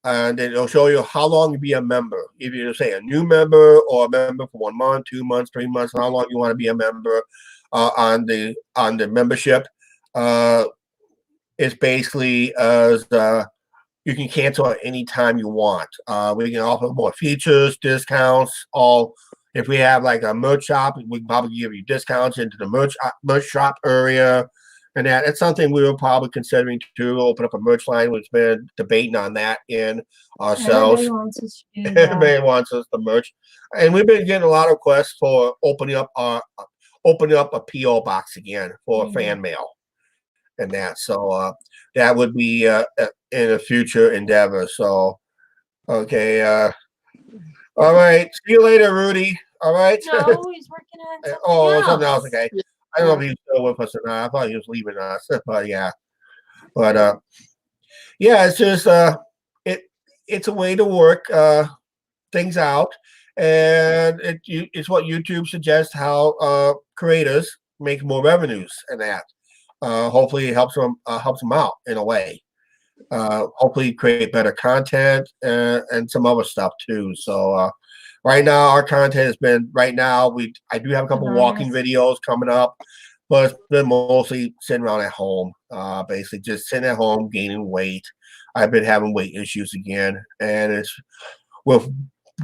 and then it'll show you how long you be a member. If you say a new member or a member for 1 month, 2 months, 3 months, how long you want to be a member on the membership. It's basically as you can cancel at any time you want. We can offer more features, discounts. If we have like a merch shop, we can probably give you discounts into the merch shop area. And that's something we were probably considering to open up a merch line. We've been debating on that in ourselves. Everybody wants us to merch, and we've been getting a lot of requests for opening up a PO box again for fan mail, and that. So that would be in a future endeavor. So okay, all right. See you later, Rudy. All right. No, he's working on something else. Okay. I don't know if he's still with us or not. I thought he was leaving us, but yeah. But yeah, it's just it's a way to work things out, and it's what YouTube suggests how creators make more revenues, and that hopefully it helps them out in a way. Hopefully create better content and some other stuff too. So right now our content has been I do have a couple walking videos coming up, but it's been mostly sitting around at home, basically just sitting at home gaining weight. I've been having weight issues again, and it's with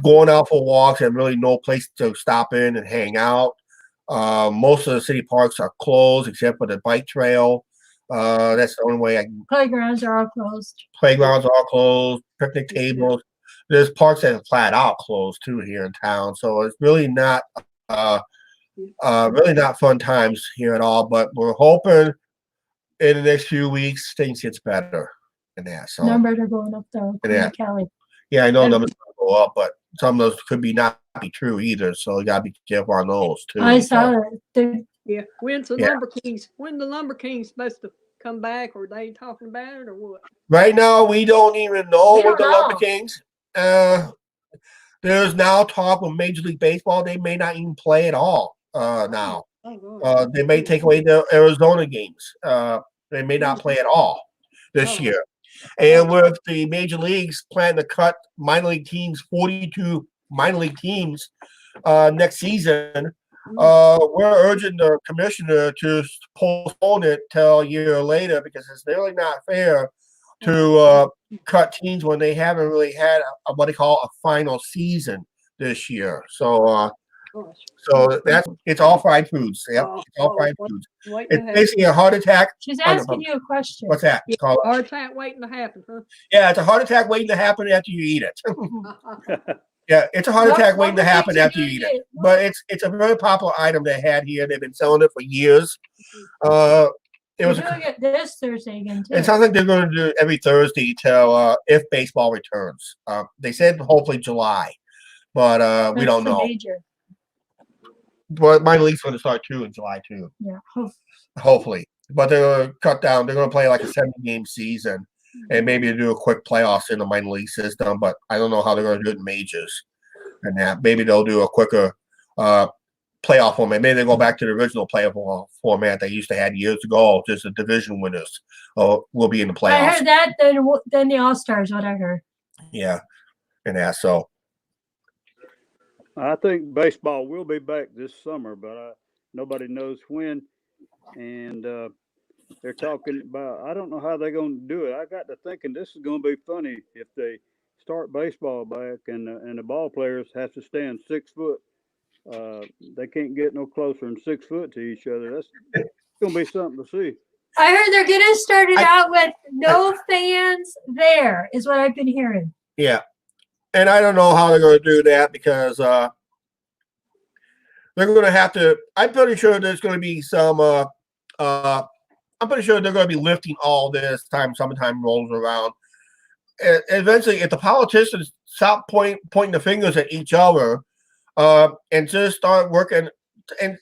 going out for walks and really no place to stop in and hang out. Most of the city parks are closed except for the bike trail. That's the only way I can. Playgrounds are all closed. Playgrounds are all closed. Picnic tables. There's parks that are flat out closed too here in town. So it's really not fun times here at all. But we're hoping in the next few weeks things gets better. And that. So numbers are going up though. Kelly. Yeah, I know numbers go up, but some of those could not be true either. So you gotta be careful on those too. I saw it. Yeah. When's the Lumber Kings? When the Lumber Kings supposed to come back, or are they talking about it, or what? Right now, we don't even know with the Lumber Kings. There's now talk with Major League Baseball. They may not even play at all now. They may take away the Arizona games. They may not play at all this year. And with the major leagues planning to cut minor league teams, 42 minor league teams next season, we're urging the commissioner to postpone it till a year later, because it's really not fair to cut teams when they haven't really had what they call a final season this year. So it's all fried foods. Yep, it's all fried foods. It's basically a heart attack. She's asking you a question. What's that? It's called, Heart attack waiting to happen, huh? yeah, it's a heart attack waiting to happen after you eat it. Yeah, it's a heart attack waiting to happen after you eat it. But it's a very popular item they had here. They've been selling it for years. It was doing it this Thursday again too. It sounds like they're going to do it every Thursday till if baseball returns. They said hopefully July, but we don't know. Major. But minor league's going to start too in July too. Yeah, hopefully. But they're going to cut down. They're going to play like a 7-game season, and maybe do a quick playoffs in the minor league system. But I don't know how they're going to do it in majors, and that maybe they'll do a quicker playoff format. Maybe they go back to the original playoff format they used to have years ago. Just the division winners will be in the playoffs. I heard that. Then the All Stars. What I heard. Yeah, and that so. I think baseball will be back this summer, but nobody knows when. And they're talking about, I don't know how they're going to do it. I got to thinking this is going to be funny if they start baseball back and the ball players have to stand 6 foot. They can't get no closer than 6 foot to each other. That's going to be something to see. I heard they're going to start it out with no fans there, is what I've been hearing. Yeah. And I don't know how they're going to do that because they're going to have to. I'm pretty sure there's going to be some. I'm pretty sure they're going to be lifting all this time. Summertime rolls around. And eventually, if the politicians stop pointing the fingers at each other and just start working and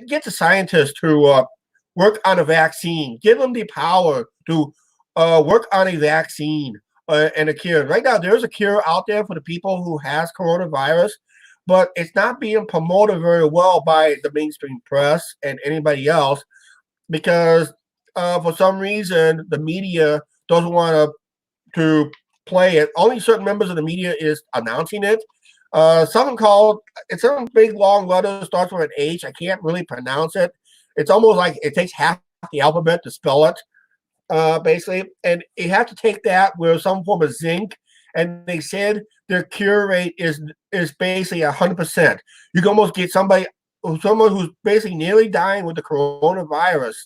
get the scientists to work on a vaccine, give them the power to work on a vaccine. And a cure. Right now, there's a cure out there for the people who has coronavirus, but it's not being promoted very well by the mainstream press and anybody else because for some reason the media doesn't want to play it. Only certain members of the media is announcing it. Something called it's some big long letter starts with an H. I can't really pronounce it. It's almost like it takes half the alphabet to spell it. Basically, and you have to take that with some form of zinc, and they said their cure rate is basically 100%. You can almost get someone who's basically nearly dying with the coronavirus,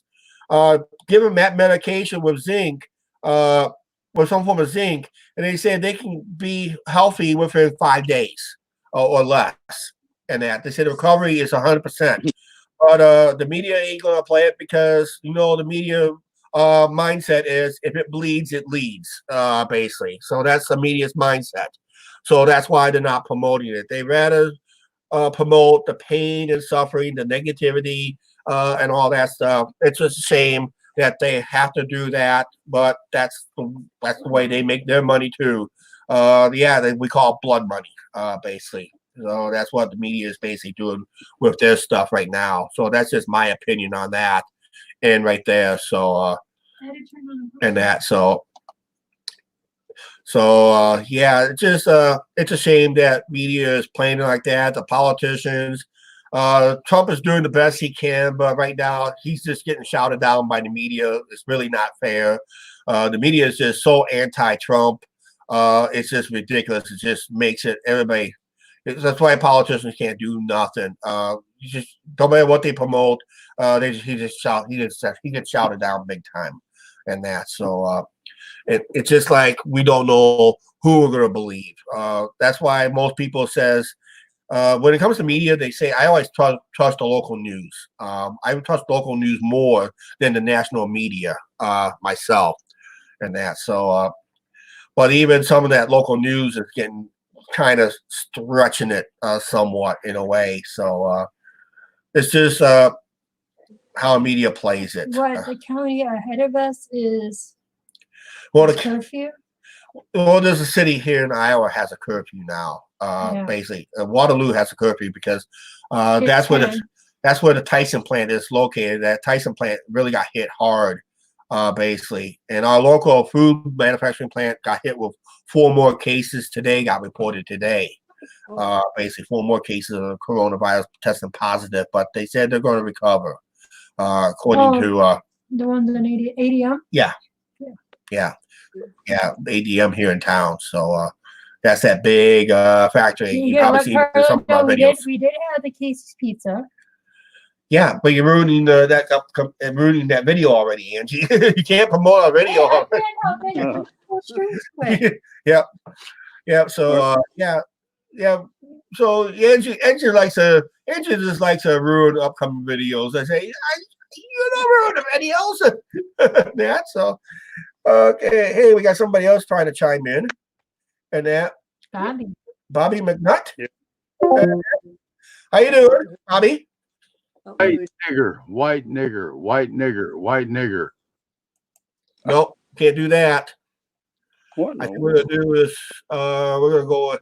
give them that medication with zinc, with some form of zinc, and they said they can be healthy within 5 days or less, and that they said the recovery is 100%. But the media ain't gonna play it because the media. Mindset is if it bleeds, it leads, basically. So that's the media's mindset. So that's why they're not promoting it. They rather promote the pain and suffering, the negativity, and all that stuff. It's just a shame that they have to do that, but that's the way they make their money too. We call it blood money, basically. So that's what the media is basically doing with their stuff right now. So that's just my opinion on that. And right there, so and that, so it's just it's a shame that media is playing it like that. The politicians, Trump is doing the best he can, but right now he's just getting shouted down by the media. It's really not fair. The media is just so anti-Trump. It's just ridiculous. It just makes it everybody. That's why politicians can't do nothing. You just no matter what they promote, he gets shouted down big time, and that. So it's just like we don't know who we're gonna believe. That's why most people says when it comes to media, they say I always trust the local news. I trust local news more than the national media myself, and that. So, but even some of that local news is getting kind of stretching it somewhat in a way. So it's just how media plays it. What the county ahead of us is the curfew? Well, there's a city here in Iowa has a curfew now. Basically, Waterloo has a curfew because that's where the Tyson plant is located. That Tyson plant really got hit hard, basically, and our local food manufacturing plant got hit with 4 more cases today. Got reported today. Basically, 4 more cases of coronavirus testing positive, but they said they're going to recover. According to the ones in ADM. Yeah. yeah, ADM here in town. So that's that big factory. You You hear probably what, seen it in some Carla? of my No, videos. we did have the Casey's Pizza. Yeah, but you're ruining ruining that video already, Angie. You can't promote a Hey, video. I can't help it. Uh, Full strings quit. Yep. So yeah. So Angie just likes to ruin upcoming videos. I say, you don't ruin the videos. That so okay. Hey, we got somebody else trying to chime in, and that Bobby McNutt. Yeah. How you doing, Bobby? White nigger, white nigger, white nigger, white nigger. Nope, can't do that. What in I the think we're gonna do is we're gonna go.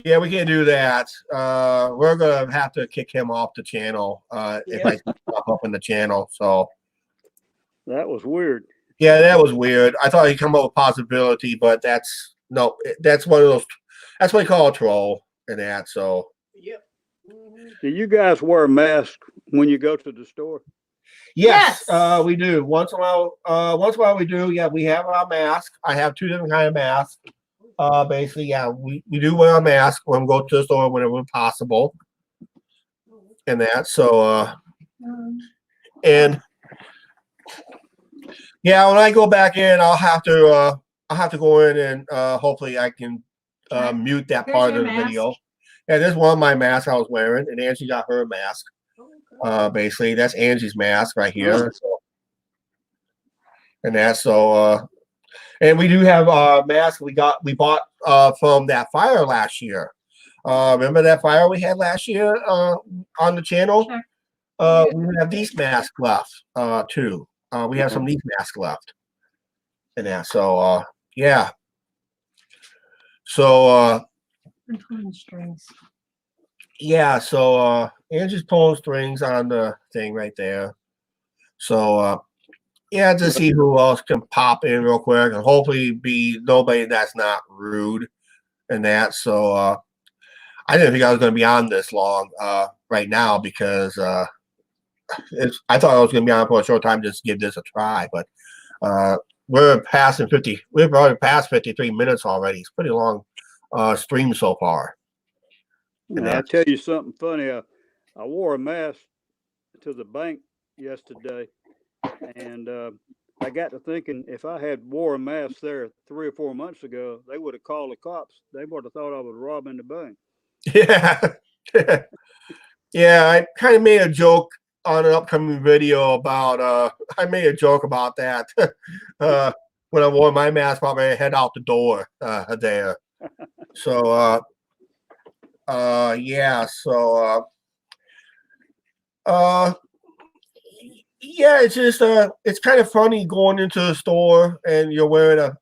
Yeah, we can't do that. We're gonna have to kick him off the channel if I pop up in the channel. So That was weird. yeah, that was weird. I thought he'd come up with possibility, but that's one of those. That's what we call a troll and that. So Do you guys wear a mask when you go to the store? yes, Yes. we do. Once in a while we do. Yeah, we have our mask. I have two different kind of masks. Basically, yeah, we do wear a mask when we go to the store whenever possible, and that. So and yeah, when I go back in, I'll have to go in and hopefully I can mute that Here's part your of the mask. video. Yeah, there's one of my masks I was wearing, and Angie got her mask. Basically, that's Angie's mask right here. So, and that's so. And we do have masks we bought from that fire last year. Remember that fire we had last year on the channel? Sure. We have these masks left too. We have some of these masks left. And that so yeah. So Strings. yeah, so Angie's pulling strings on the thing right there. So yeah, to see who else can pop in real quick and hopefully be nobody that's not rude and that. So I didn't think I was going to be on this long right now because I thought I was going to be on for a short time just to give this a try. But we're already past 53 minutes already. It's a pretty long stream so far. Now, I'll tell you something funny. I wore a mask to the bank yesterday, and I got to thinking if I had wore a mask there 3 or 4 months ago, they would have called the cops. They would have thought I was robbing the bank. Yeah. Yeah, I kind of made a joke on an upcoming video about I made a joke about that when I wore my mask probably head out the door there. So yeah, so yeah, it's just it's kind of funny going into the store and you're wearing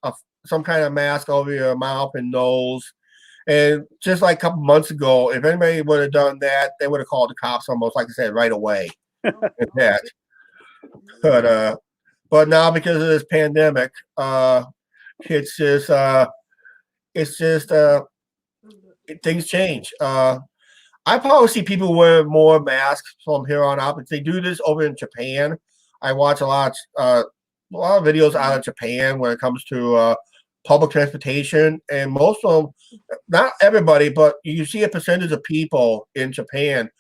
some kind of mask over your mouth and nose. And just like a couple months ago, if anybody would have done that, they would have called the cops almost, like I said, right away. That. But now because of this pandemic, it's just things change. I probably see people wear more masks from here on out. But they do this over in Japan. I watch a lot of videos out of Japan when it comes to public transportation, and most of them, not everybody, but you see a percentage of people in Japan.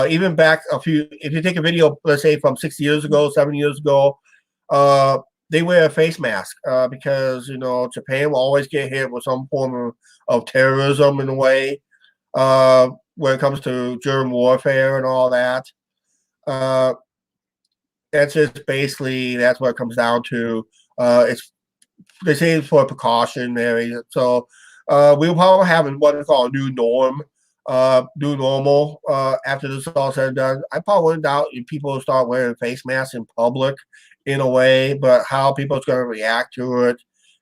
Even back if you take a video, let's say from 6 years ago, 7 years ago, they wear a face mask because Japan will always get hit with some form of terrorism in a way when it comes to germ warfare and all that. That's just basically that's what it comes down to. They say it's for precautionary. So we'll probably have what they call a new normal after this is all said and done. I probably wouldn't doubt if people start wearing face masks in public in a way, but how people's going to react to it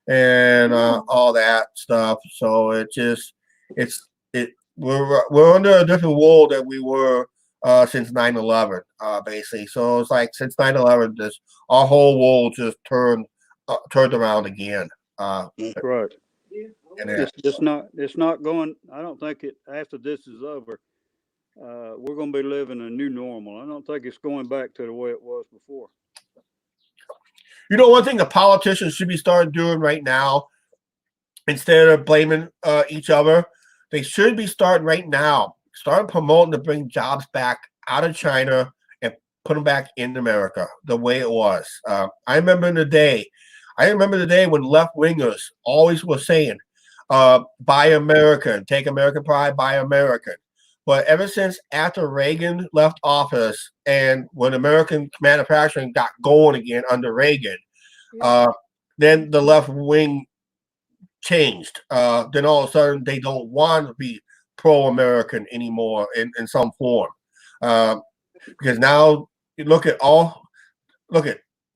and all that stuff. So we're under a different world than we were since 9/11, basically. So it's like since 9/11, our whole world just turned around again. That's right. And It's not going. I don't think after this is over, we're going to be living a new normal. I don't think it's going back to the way it was before. You know, one thing the politicians should be starting doing right now, instead of blaming each other, they should be starting right now, starting promoting to bring jobs back out of China and put them back in America the way it was. I remember the day when left wingers always were saying, buy American, take American pride, buy American. But ever since after Reagan left office and when American manufacturing got going again under Reagan, then the left wing changed. Then all of a sudden they don't want to be pro-American anymore in some form. Because now you look at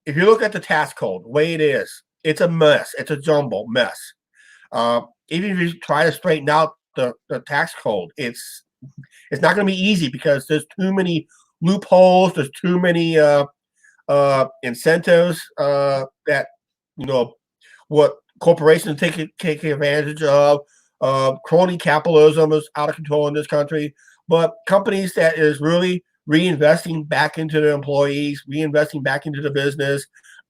if you look at the tax code, the way it is, it's a mess. It's a jumble mess. Even if you try to straighten out the tax code, it's not going to be easy because there's too many loopholes. There's too many incentives that what corporations take advantage of. Crony capitalism is out of control in this country, but companies that is really reinvesting back into their employees, reinvesting back into the business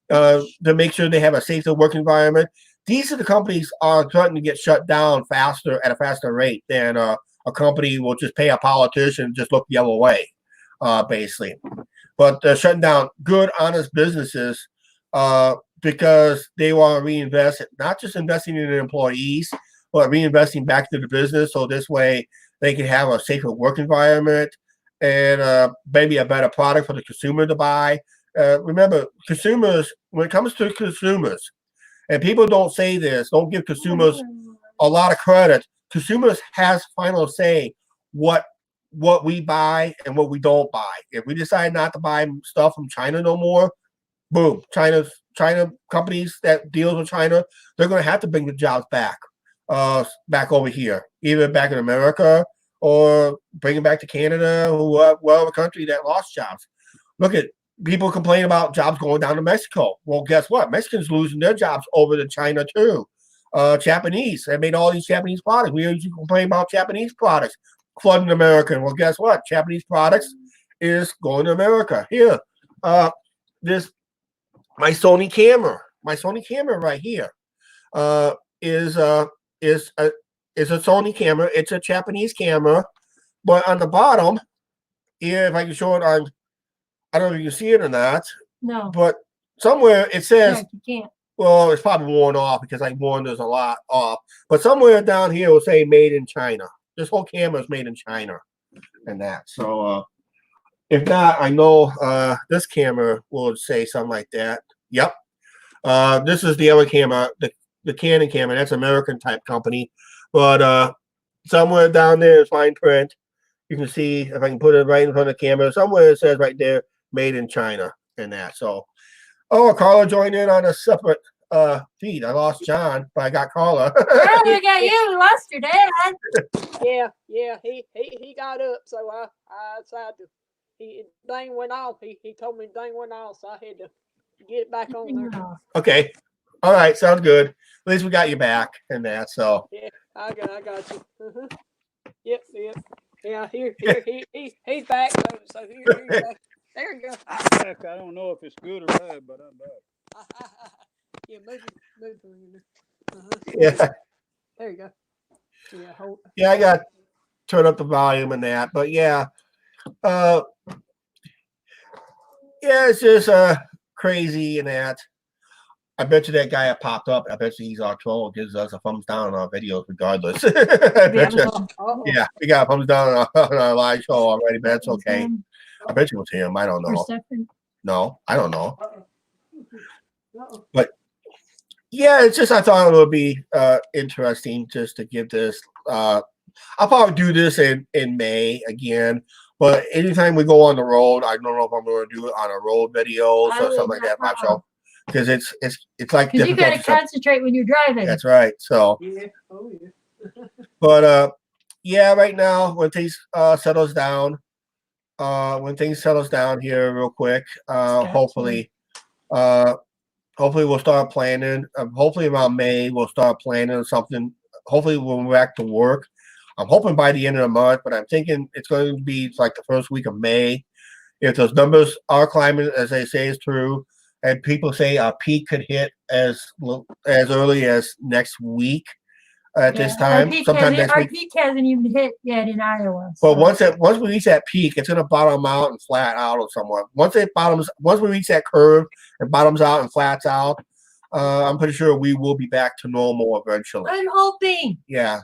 to make sure they have a safer work environment. These are the companies are starting to get shut down faster at a faster rate than a company will just pay a politician and just look the other way, basically. But they're shutting down good, honest businesses because they want to reinvest, not just investing in their employees, but reinvesting back to the business. So this way they can have a safer work environment and maybe a better product for the consumer to buy. Remember, consumers, when it comes to consumers, and people don't say this, don't give consumers a lot of credit. Consumers has final say what we buy and what we don't buy. If we decide not to buy stuff from China no more, boom, China companies that deal with China, they're going to have to bring the jobs back over here, either back in America or bring it back to Canada or whatever country that lost jobs. Look at people complain about jobs going down to Mexico. Well, guess what? Mexicans losing their jobs over to China too. Japanese, they made all these Japanese products. We usually complain about Japanese products flooding America. Well, guess what? Japanese products is going to America. Here, this my Sony camera right here is a Sony camera. It's a Japanese camera, but on the bottom here, if I can show it on, I don't know if you can see it or not. No. But somewhere it says, Yeah, you can't. well, it's probably worn off because I worn there's a lot off. But somewhere down here will say made in China. This whole camera is made in China and that. So if not, I know this camera will say something like that. Yep. This is the other camera, the Canon camera. That's American type company. But somewhere down there in fine print, you can see, if I can put it right in front of the camera, somewhere it says right there, made in China and that. So, oh, Carla joined in on a separate feed. I lost John, but I got Carla. Oh, we got you. We lost your dad. Yeah. He got up, so I decided to. Thing went off. He told me the thing went off, so I had to get it back on there. Okay. All right. Sounds good. At least we got you back and that. So. Yeah, I got you. Uh-huh. Yep. Yeah, he's back. So here you go. There you go. I'm back. I don't know if it's good or bad, but I'm back. Yeah, move. Yeah. There you go. Yeah, Yeah, I got to turn up the volume and that, but yeah, it's just crazy and that. I bet you that guy that popped up, I bet you he's our troll, gives us a thumbs down on our videos regardless. Yeah, we got a thumbs down on our live show already, but that's okay. I bet you it was him. I don't know. No, I don't know. But yeah, it's just I thought it would be interesting just to give this. I'll probably do this in May again. But anytime we go on the road, I don't know if I'm going to do it on a road videos or something like that. My show. Because it's like because you got to concentrate when you're driving. That's right. So yeah. Oh yeah. But yeah, right now when things settles down here real quick, hopefully we'll start planning. Hopefully around May we'll start planning something. Hopefully when we're back to work, I'm hoping by the end of the month, but I'm thinking it's going to be like the first week of May. If those numbers are climbing, as they say is true, and people say a peak could hit as early as next week at this time. Sometime next our week. peak hasn't even hit yet in Iowa. But so. once we reach that peak, it's gonna bottom out and flat out or somewhere. Once we reach that curve, it bottoms out and flats out. I'm pretty sure we will be back to normal eventually. I'm hoping. Yeah.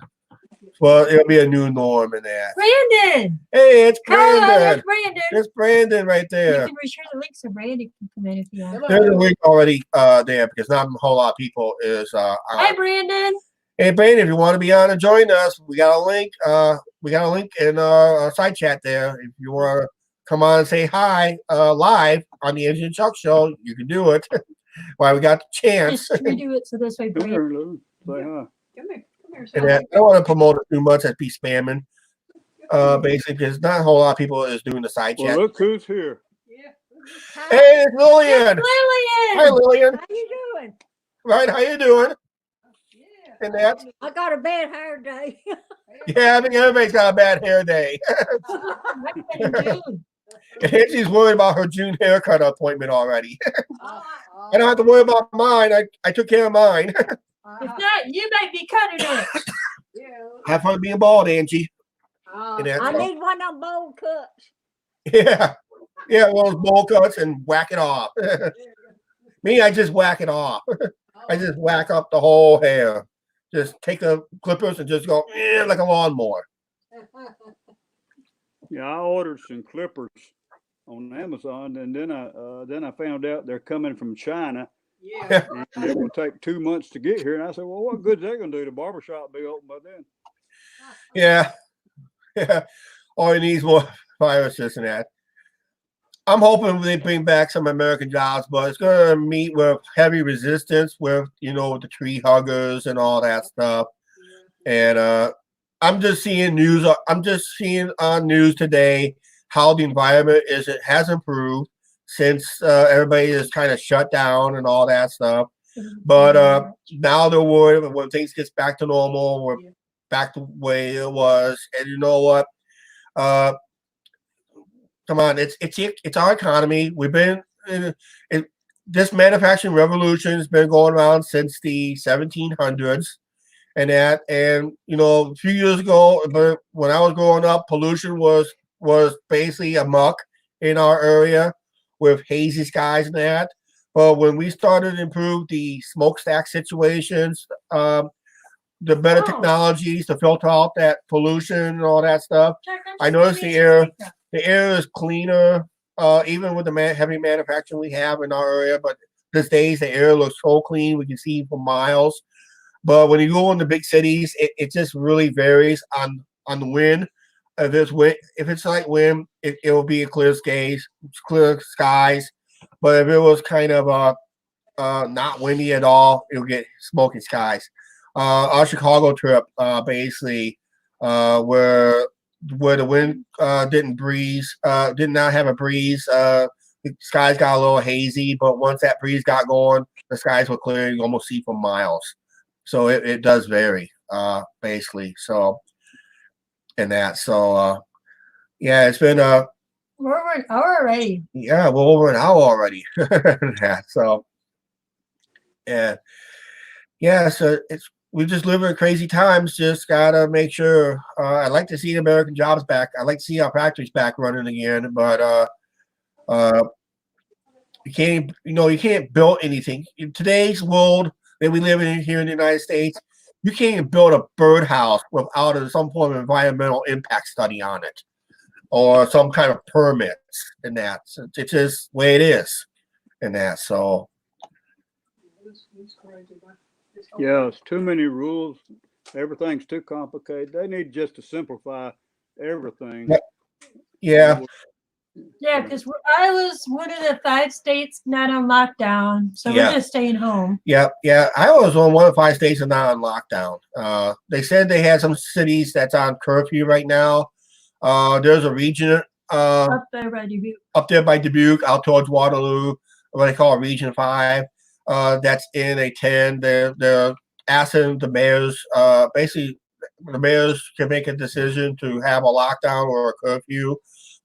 Well, it'll be a new norm in that. Brandon. Hey, it's Hello, Brandon. there's Brandon. It's Brandon right You there. can share the link so Brandon can come in if you want. There's a link already there because not a whole lot of people is Hi, on. Brandon. Hey, Brandon, if you want to be on and join us, we got a link. We got a link in our side chat there. If you want to come on and say hi live on the Engine Chuck Show, you can do it. While we got the chance. Just redo it so this way, Come Brandon. here, Lou. Say hi. Come here. And I don't want to promote it too much as be spamming. Basically, because not a whole lot of people is doing the side Well, chat. look who's here. Yeah. Hey, it's Lillian. Hi, Lillian. Lillian. How you doing? Right, how you doing? Yeah. And that, I got a bad hair day. yeah, I think everybody's got a bad hair day. In June. And she's worried about her June haircut appointment already. Uh, I don't have to worry about mine. I took care of mine. If not, you might be cutting it. yeah. Have fun being bald, Angie. And that's I all. need one of them bold cuts. Yeah. Yeah, well, those bowl cuts and whack it off. Me, I just whack it off. I just whack up the whole hair. Just take the clippers and just go like a lawnmower. Yeah, I ordered some clippers on Amazon, and then I found out they're coming from China, Yeah. and it will take 2 months to get here. And I said, well, what good's that gonna do? The barbershop be open by then. Yeah. Yeah. All you need is more viruses and that. I'm hoping they bring back some American jobs, but it's going to meet with heavy resistance with, with the tree huggers and all that stuff. And I'm just seeing news. I'm just seeing on news today how the environment has improved since everybody is kind of shut down and all that stuff. But now they're worried when things gets back to normal, we're back to the way it was. And you know what? Come on, it's our economy. We've been this manufacturing revolution has been going around since the 1700s, and a few years ago, but when I was growing up, pollution was basically amok in our area with hazy skies and that. But when we started to improve the smokestack situations, the better technologies to filter out that pollution and all that stuff, I noticed the air is cleaner, even with the heavy manufacturing we have in our area. But these days, the air looks so clean, we can see for miles. But when you go in the big cities, it just really varies on the wind. If it's like wind, it will be a clear skies. But if it was kind of not windy at all, it'll get smoky skies. Our Chicago trip, basically, where the wind did not have a breeze. The skies got a little hazy, but once that breeze got going, the skies were clear. You almost see for miles. So it does vary, basically. So, and that. So, yeah, it's been we're over an hour already. Yeah, we're over an hour already. Yeah, so, yeah. So we just live in crazy times. Just gotta make sure. I'd like to see the American jobs back. I'd like to see our factories back running again. But you can't build anything in today's world that we live in here in the United States. You can't even build a birdhouse without some form of environmental impact study on it, or some kind of permits and that. So it's just the way it is, and that. So. Yeah, it's too many rules. Everything's too complicated. They need just to simplify everything. Yeah. Yeah, because Iowa's one of the 5 states not on lockdown, so we're just staying home. Yeah. Iowa's on one of the 5 states that are not on lockdown. They said they had some cities that's on curfew right now. There's a region Up there by Dubuque, out towards Waterloo, what they call Region 5. That's in a 10. They're asking the mayors, basically, the mayors can make a decision to have a lockdown or a curfew.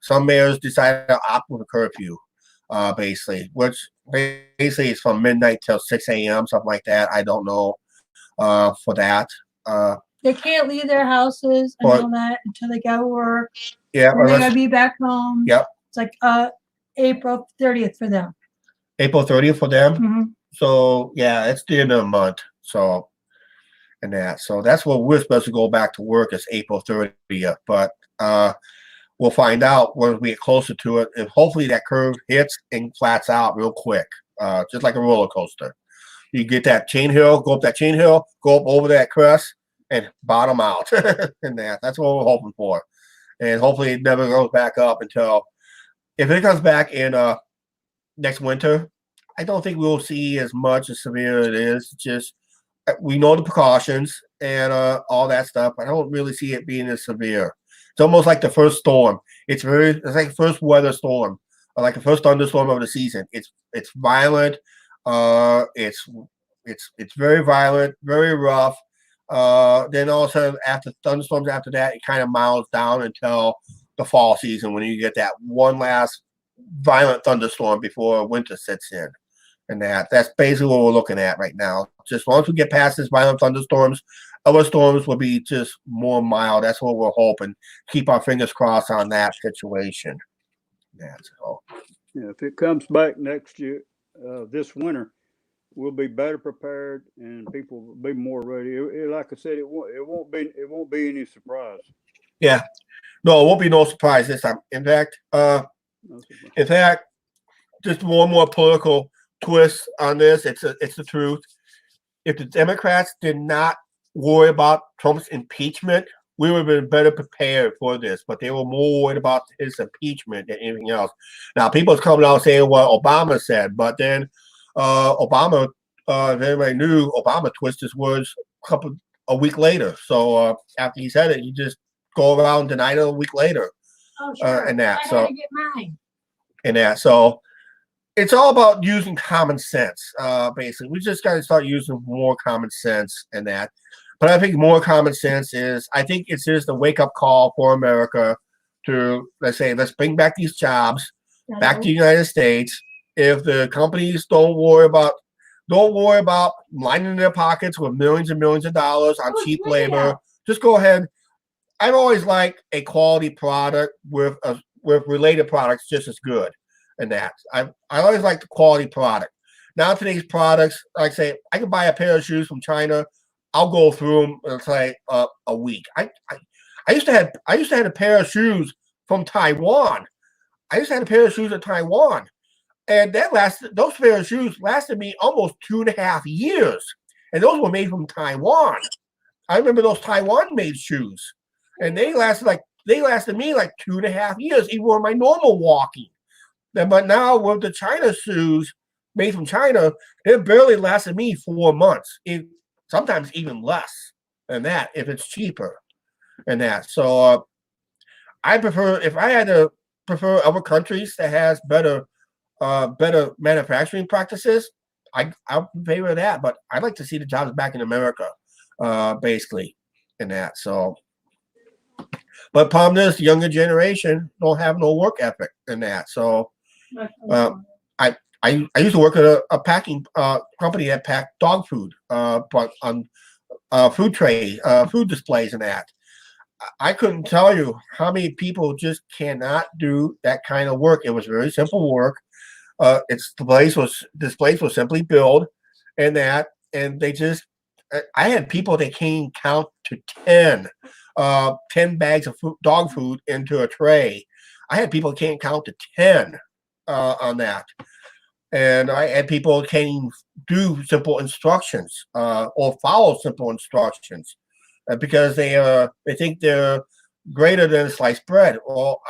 Some mayors decided to opt with a curfew. basically, which basically is from midnight till 6 a.m. something like that. I don't know for that. They can't leave their houses and all that until they go to work. Yeah, And they gotta be back home. Yep. It's like April 30th for them. April 30th for them. Mm-hmm. So yeah, it's the end of the month. So so that's what we're supposed to go back to work is April 30th. But we'll find out when we get closer to it. And hopefully that curve hits and flats out real quick, just like a roller coaster. You get that chain hill, go up that chain hill, go up over that crest, and bottom out. And that's what we're hoping for. And hopefully it never goes back up until, if it comes back in next winter, I don't think we'll see as much as severe it is. Just we know the precautions and all that stuff. I don't really see it being as severe. It's almost like the first storm. It's like the first weather storm, or like the first thunderstorm of the season. It's violent. It's very violent, very rough. Then all of a sudden, after thunderstorms after that, it kind of miles down until the fall season when you get that one last violent thunderstorm before winter sets in. And that's basically what we're looking at right now. Just once we get past this violent thunderstorms, other storms will be just more mild. That's what we're hoping. Keep our fingers crossed on that situation. That's all. Yeah, if it comes back next year, this winter, we'll be better prepared and people will be more ready. Like I said, it won't be any surprise. Yeah, no, it won't be no surprise this time. In fact, just one more political twist on this. It's the truth. If the Democrats did not worry about Trump's impeachment, we would have been better prepared for this. But they were more worried about his impeachment than anything else. Now, people's coming out saying what Obama said, but then Obama, if anybody knew, Obama twisted his words a week later. So after he said it, you just go around and deny it a week later. Oh, sure. And that. I So had to get mine. And that. So it's all about using common sense, basically. We just got to start using more common sense and that. But I think more common sense is, I think it's just a wake-up call for America to, let's bring back these jobs back to the United States. If the companies don't worry about lining their pockets with millions and millions of dollars on cheap labor, just go ahead. I've always liked a quality product with related products just as good. And that I always like the quality product. Now today's products, like I say, I can buy a pair of shoes from China. I'll go through them in say a week. I used to have a pair of shoes from Taiwan. I used to have a pair of shoes in Taiwan, and those pair of shoes lasted me almost 2.5 years, and those were made from Taiwan. I remember those Taiwan made shoes, and they lasted me like 2.5 years, even with my normal walking. But now with the China shoes made from China, it barely lasted me 4 months. Sometimes even less than that if it's cheaper and that. So I prefer, if I had to prefer other countries that has better manufacturing practices, I favor that. But I'd like to see the jobs back in America, basically, in that. So, but problem is, the younger generation don't have no work ethic in that. So. I used to work at a packing company that packed dog food, but on food displays and that. I couldn't tell you how many people just cannot do that kind of work. It was very simple work. This place was simply built and that, and they just. I had people that can't count to 10 bags of dog food into a tray. I had people that can't count to 10. On that, and I had people can't do simple instructions or follow simple instructions because they think they're greater than sliced bread. Well,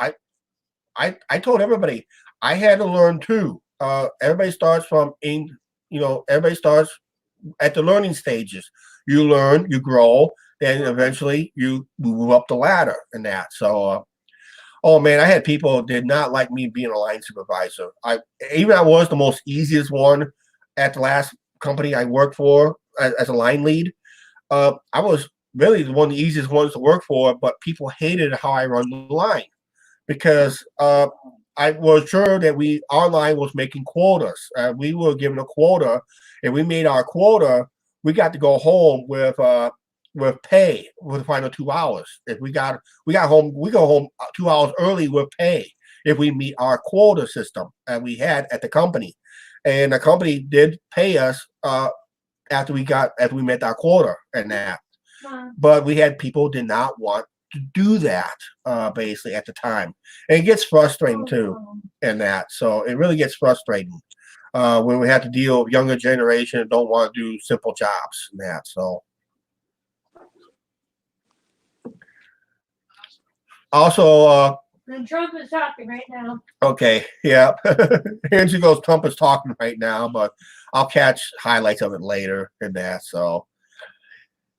I told everybody I had to learn too. Everybody starts everybody starts at the learning stages. You learn, you grow, then eventually you move up the ladder and that. So. Oh man, I had people who did not like me being a line supervisor. I was the most easiest one at the last company I worked for as a line lead. I was really one of the easiest ones to work for, but people hated how I run the line because I was sure that our line was making quotas. We were given a quota, and we made our quota. We got to go home with pay for the final 2 hours. If we got home, we go home 2 hours early with pay if we meet our quota system that we had at the company, and the company did pay us after we met our quota and that. But we had people did not want to do that basically at the time, and it gets frustrating too in that. So it really gets frustrating when we have to deal with younger generation that don't want to do simple jobs and that. So also And Trump is talking right now. okay, yeah. Angie goes, Trump is talking right now, but I'll catch highlights of it later in that. So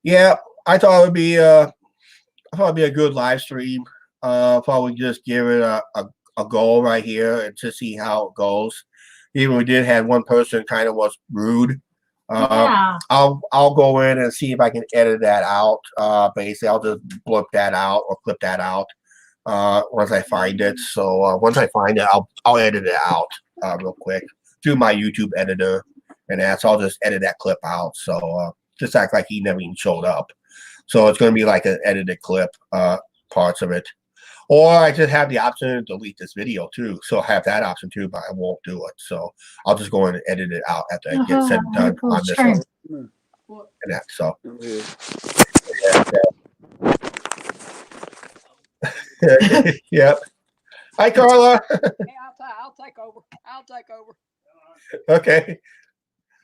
yeah, I thought it'd be a good live stream. Probably just give it a go right here and to see how it goes. Even we did have one person kind of was rude. Yeah. I'll go in and see if I can edit that out. Basically, I'll just blip that out or clip that out once I find it. So once I find it, I'll edit it out real quick through my YouTube editor, and that's I'll just edit that clip out. So just act like he never even showed up. So it's going to be like an edited clip, parts of it. Or I just have the option to delete this video too. So I have that option too, but I won't do it. So I'll just go in and edit it out after I get said and done on this one. And that, so. Yeah. Yep. Hi, Carla. Yeah, I'll take over. I'll take over. Okay.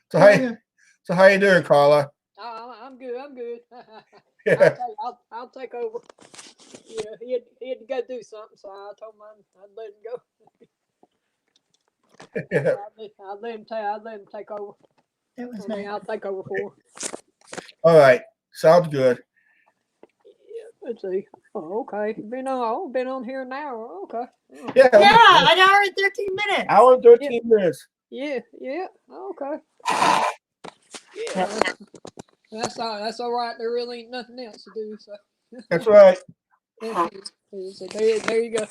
So how you doing, Carla? I'm good. I'm good. Yeah. I'll take over. Yeah, he had to go do something, so I told him I'd let him go. Yeah. I'd let him take over. That was I mean, I'll take over for him. All right. Sounds good. Yeah, let's see. Oh, okay. Been on here an hour. Okay. Oh, Yeah. Yeah, an hour and 13 minutes. Hour and 13 minutes. yeah. Okay. Yeah. That's all right. There really ain't nothing else to do, so. That's right. So there you go.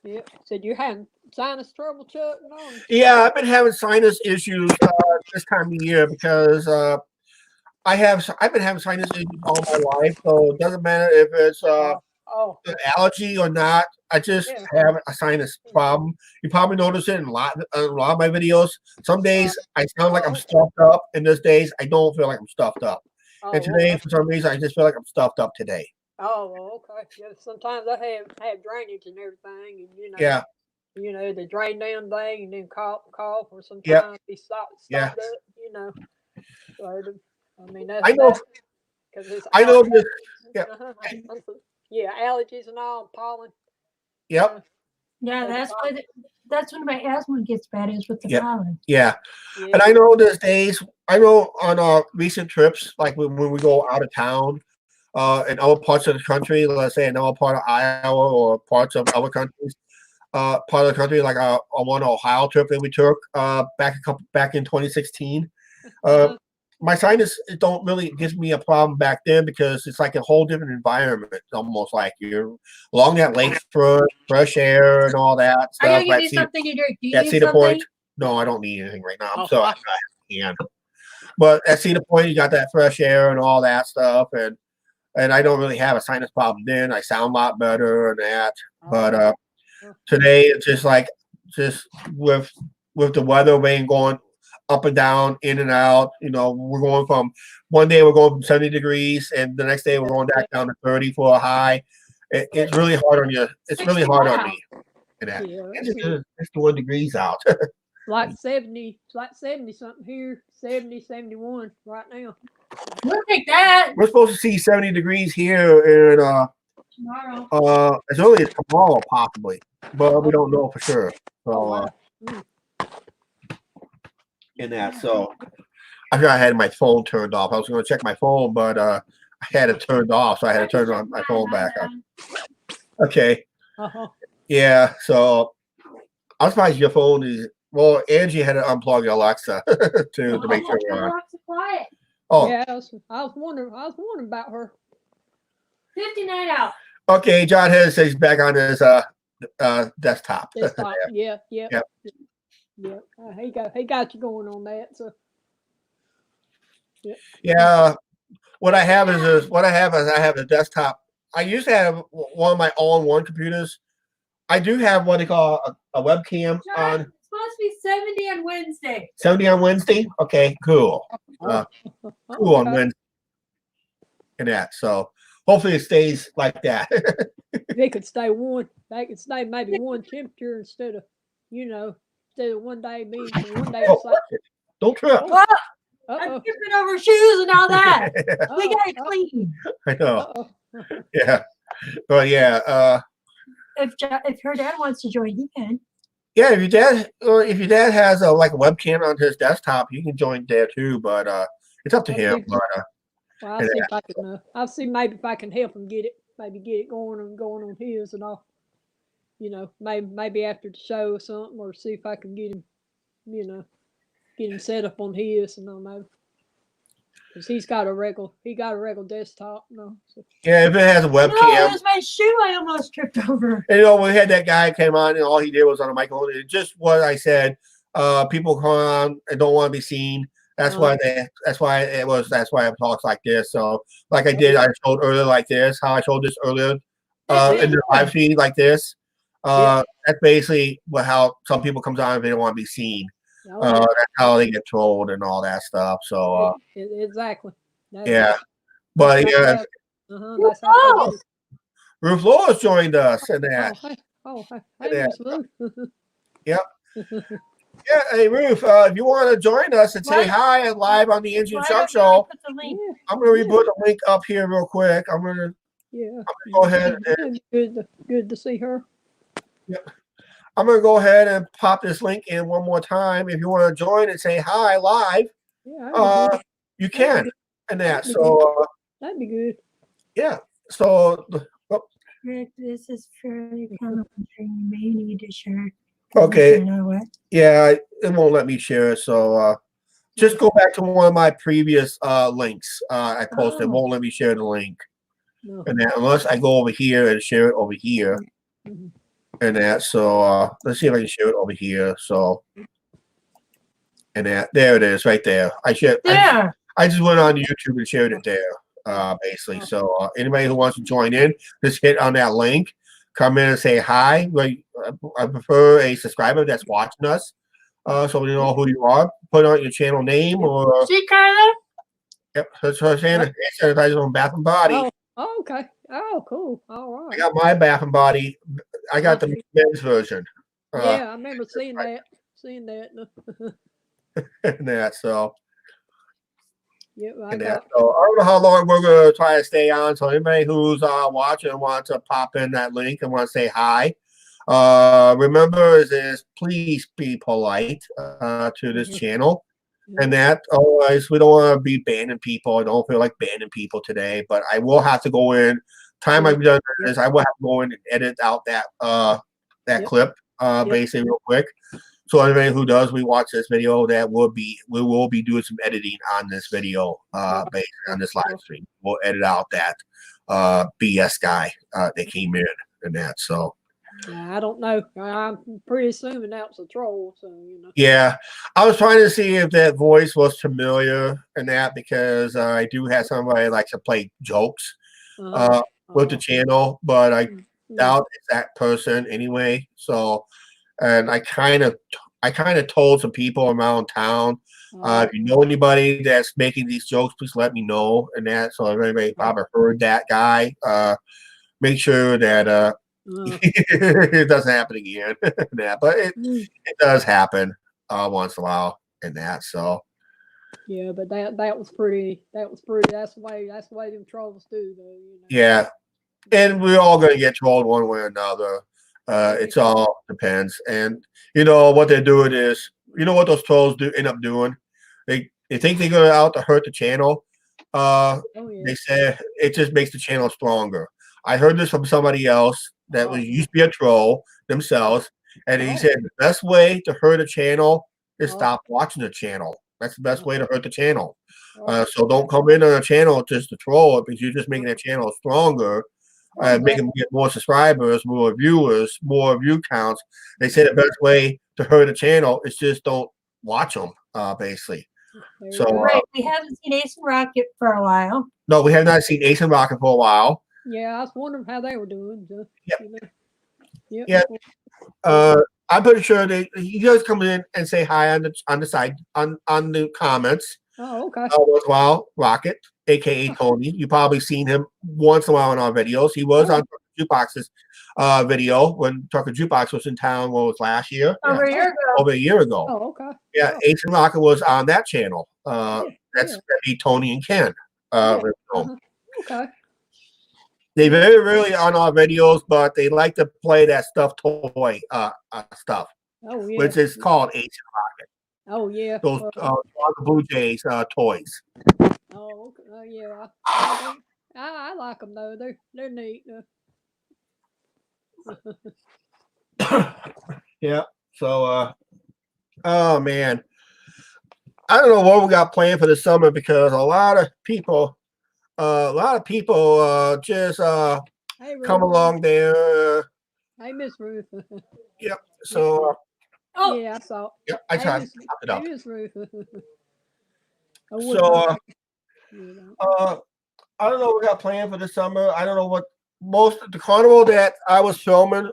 Yeah. Said you had sinus trouble, Chuck? No. Yeah, I've been having sinus issues this time of year because I've been having sinus issues all my life, so it doesn't matter if it's an allergy or not. I just have a sinus problem. You probably notice it in a lot of my videos. Some days I sound like I'm stuffed up, and those days I don't feel like I'm stuffed up. And today, for some reason, I just feel like I'm stuffed up today. Oh, well, okay. Yeah, sometimes I have drainage and everything, and Yeah. The drain down thing, and then cough, or sometimes be stopped up, So, I mean, that's I know. Because it's I know this. Yeah. Yeah, allergies and all, pollen. Yep. Yeah, that's when my asthma gets bad is with the pollen. Yeah. And I know there's days. I know on our recent trips, like when we go out of town, in other parts of the country, let's say in another part of Iowa or parts of other countries, part of the country, like on one Ohio trip that we took back in 2016. My sinus don't really give me a problem back then because it's like a whole different environment. It's almost like you're along that lakefront, fresh air and all that stuff. I gotta give you something to drink. Do you need Cedar something? Point. No, I don't need anything right now. I'm sorry. I can. But at Cedar Point, you got that fresh air and all that stuff, and I don't really have a sinus problem then. I sound a lot better and that. But today it's just with the weather being going up and down, in and out. We're going from one day we're going from 70 degrees, and the next day we're going back down to 30 for a high. It's really hard on you. It's really hard on me. And that. It's 61 degrees out. Like 70 something here, 70, 71 right now. We'll take that. We're supposed to see 70 degrees here in Tomorrow. as early as tomorrow possibly, but we don't know for sure. So in that, so I forgot I had my phone turned off. I was going to check my phone, but I had it turned off, so I had to turn on my phone back on. Okay. Yeah. So I'm surprised your phone is. Well, Angie had to unplug Alexa to make sure we're on. Quiet. Oh. Yeah, I was wondering about her. 59 out. Okay, John Hayes says he's back on his desktop. Desktop. Yeah. Yeah. Yep. Yeah. He got you going on that. So. Yeah. What I have is I have a desktop. I used to have one of my all-in-one computers. I do have what they call a webcam on. It's supposed to be 70 on Wednesday. 70 on Wednesday. Okay, cool. Cool on Okay. Wednesday. And that. So hopefully it stays like that. They could stay one. They could stay maybe one temperature instead of one day being one day it's like. Don't trip. Well, Uh I'm oh. tripping over shoes and all that. We got it clean. I know. Uh-oh. Yeah. But yeah, If her dad wants to join, he can. yeah, if your dad has like a webcam on his desktop, you can join there too, but it's up to him. But Well, I'll see if I can. I'll see maybe if I can help him get it. Maybe get it going on his, and I'll, maybe after the show or something, or see if I can get him, get him set up on his, and I'll know. Cause he got a regular desktop, So. yeah, if it has a webcam. No, it was my shoe I almost tripped over. And we had that guy came on, and all he did was on a microphone. It's just what I said. People come on and don't want to be seen. That's why it talks like this. So, like I did, I showed earlier like this. How I showed this earlier in the live feed like this. That's basically how some people comes on if they don't want to be seen. That's how they get trolled and all that stuff. So exactly. Yeah, but yeah. That's how Ruth Lois joined us in that. Hey, Ruth. Yep. Yeah, hey Ruth, if you want to join us and say hi live on the Engine Chuck Show, I'm going to put the link up here real quick. I'm going to go ahead and good to see her. Yep. I'm going to go ahead and pop this link in one more time. If you want to join and say hi live, you can. And that. So that'd be good. Yeah. So Rick, this is fairly complimentary. You may need to share. Okay. You know what? Yeah, it won't let me share it. So just go back to one of my previous links I posted. It won't let me share the link. No. And that, unless I go over here and share it over here. Mm-hmm. And that. So let's see if I can share it over here. So and that there it is right there. I just went on YouTube and shared it there. Basically. So anybody who wants to join in, just hit on that link. Come in and say hi. I prefer a subscriber that's watching us, so we know who you are. Put on your channel name or. See, Carla? Yep, that's what I'm saying. It's advertising on Bath and Body. Oh, okay. Oh, cool. All right. I got my Bath and Body. I got the men's version. Yeah, I remember seeing that. And that. So. Yeah, So I don't know how long we're going to try to stay on. So anybody who's watching and wants to pop in that link and want to say hi, remember is please be polite to this channel. And that otherwise we don't want to be banning people. I don't feel like banning people today, but I will have to go in. Time I've done this, I will have to go in and edit out that clip basically real quick. So anybody who does watch this video, we will be doing some editing on this video, based on this live stream. We'll edit out that BS guy that came in and that. So I don't know. I'm pretty assuming that was a troll. So Yeah, I was trying to see if that voice was familiar and that because I do have somebody likes to play jokes with the channel, but I doubt it's that person anyway. So. And I kind of told some people around town, if you know anybody that's making these jokes, please let me know and that. So if anybody probably heard that guy, make sure that it doesn't happen again. But it does happen once in a while and that. So yeah, but that was pretty. That's the way them trolls do though. Yeah, and we're all gonna get trolled one way or another. It's all depends. And what they're doing is, what those trolls end up doing? They think they're going out to hurt the channel. They say it just makes the channel stronger. I heard this from somebody else that used to be a troll themselves, and he said the best way to hurt a channel is stop watching the channel. That's the best way to hurt the channel. So don't come in on a channel just to troll it because you're just making that channel stronger. make them get more subscribers, more viewers, more view counts. They say the best way to hurt a channel is just don't watch them, basically. So right, we haven't seen Ace and Rocket for a while. no, we have not seen Ace and Rocket for a while. Yeah, I was wondering how they were doing. Yep. You know. Yeah. I'm pretty sure he does come in and say hi on the side on the comments. Oh, okay. Once in a while, Rocket, aka Tony. You probably seen him once in a while in our videos. He was on Jukebox's video when Tucker Jukebox was in town. What was last year? Over a year ago. Over a year ago. Oh, okay. Yeah, Oh. Ace and Rocket was on that channel. That's yeah. maybe Tony and Ken. Okay. They very rarely on our videos, but they like to play that stuffed toy stuff, Oh, yeah. which is called Ace and Rocket. Oh, yeah. Those the Blue Jays toys. Oh, okay. Yeah. I like them though. They're neat. Yeah. So, oh man, I don't know what we got planned for the summer because a lot of people just Hey, come Ruth. along there. Hey, Miss Ruth. Yep. So, Oh, Yeah, I saw. yep. I tried to pop it Hey, up. Miss Ruth. So, I don't know what we got planned for the summer. I don't know what most of the carnival that I was filming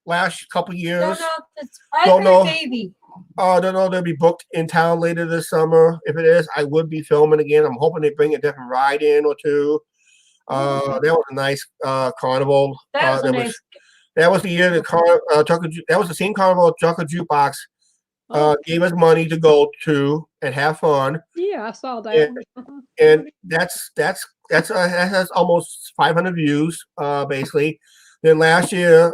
last couple years. don't know if it's I Don't heard know. baby. I don't know they'll be booked in town later this summer. If it is, I would be filming again. I'm hoping they bring a different ride in or two. That was a nice carnival. That was a nice. That was the year that that was the same carnival Tucker Jukebox gave us money to go to and have fun. Yeah, I saw that. And, and that has almost 500 views, basically. Then last year,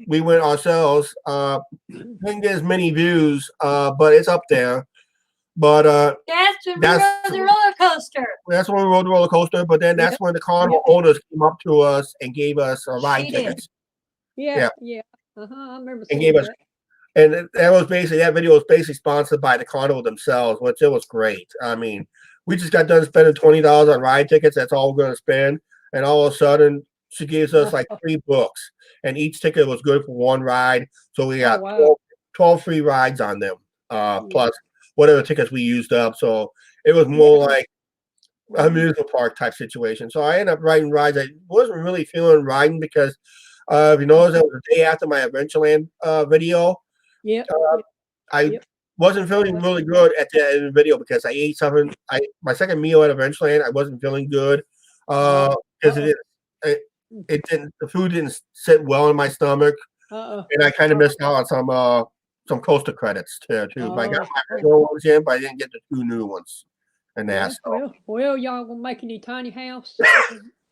we went ourselves. Didn't get as many views, but it's up there. But That's when we rode the roller coaster. that's when we rode the roller coaster. But then that's when the carnival owners came up to us and gave us ride She did. tickets. Yeah. I remember And seeing gave us that. And that was basically that video was basically sponsored by the carnival themselves, which it was great. I mean, we just got done spending $20 on ride tickets. That's all we're going to spend, and all of a sudden, she gives us like 3 books, and each ticket was good for 1 ride. So we got 12 free rides on them, plus whatever tickets we used up. So it was more like a amusement park type situation. So I ended up riding rides. I wasn't really feeling riding because, if you notice, that was the day after my Adventureland video. I wasn't feeling really good at the end of the video because I ate something. My second meal at Adventureland, I wasn't feeling good because the food didn't sit well in my stomach, and I kind of missed out on some coaster credits too. I got my regular ones in, but I didn't get the 2 new ones. And that's well, y'all gonna make any tiny house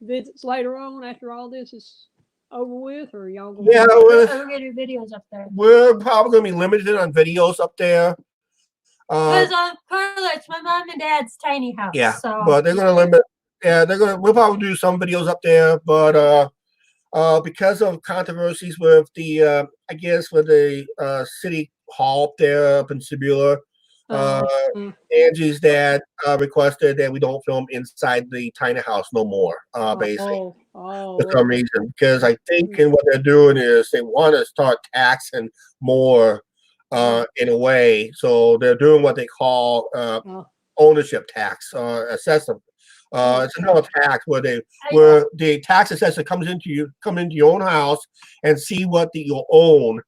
visits later on after all this is over with, or y'all gonna? Yeah, We're gonna do videos up there. we're probably gonna be limited on videos up there. Because Carla, it's my mom and dad's tiny house. Yeah, So. but they're gonna limit. Yeah, we'll probably do some videos up there, but because of controversies with the I guess with the city hall up there up in Sibylla, Angie's dad requested that we don't film inside the tiny house no more, basically. For some reason, because I think what they're doing is they want to start taxing more in a way. So they're doing what they call ownership tax, assessment. It's another tax where the tax assessor come into your own house and see what you own,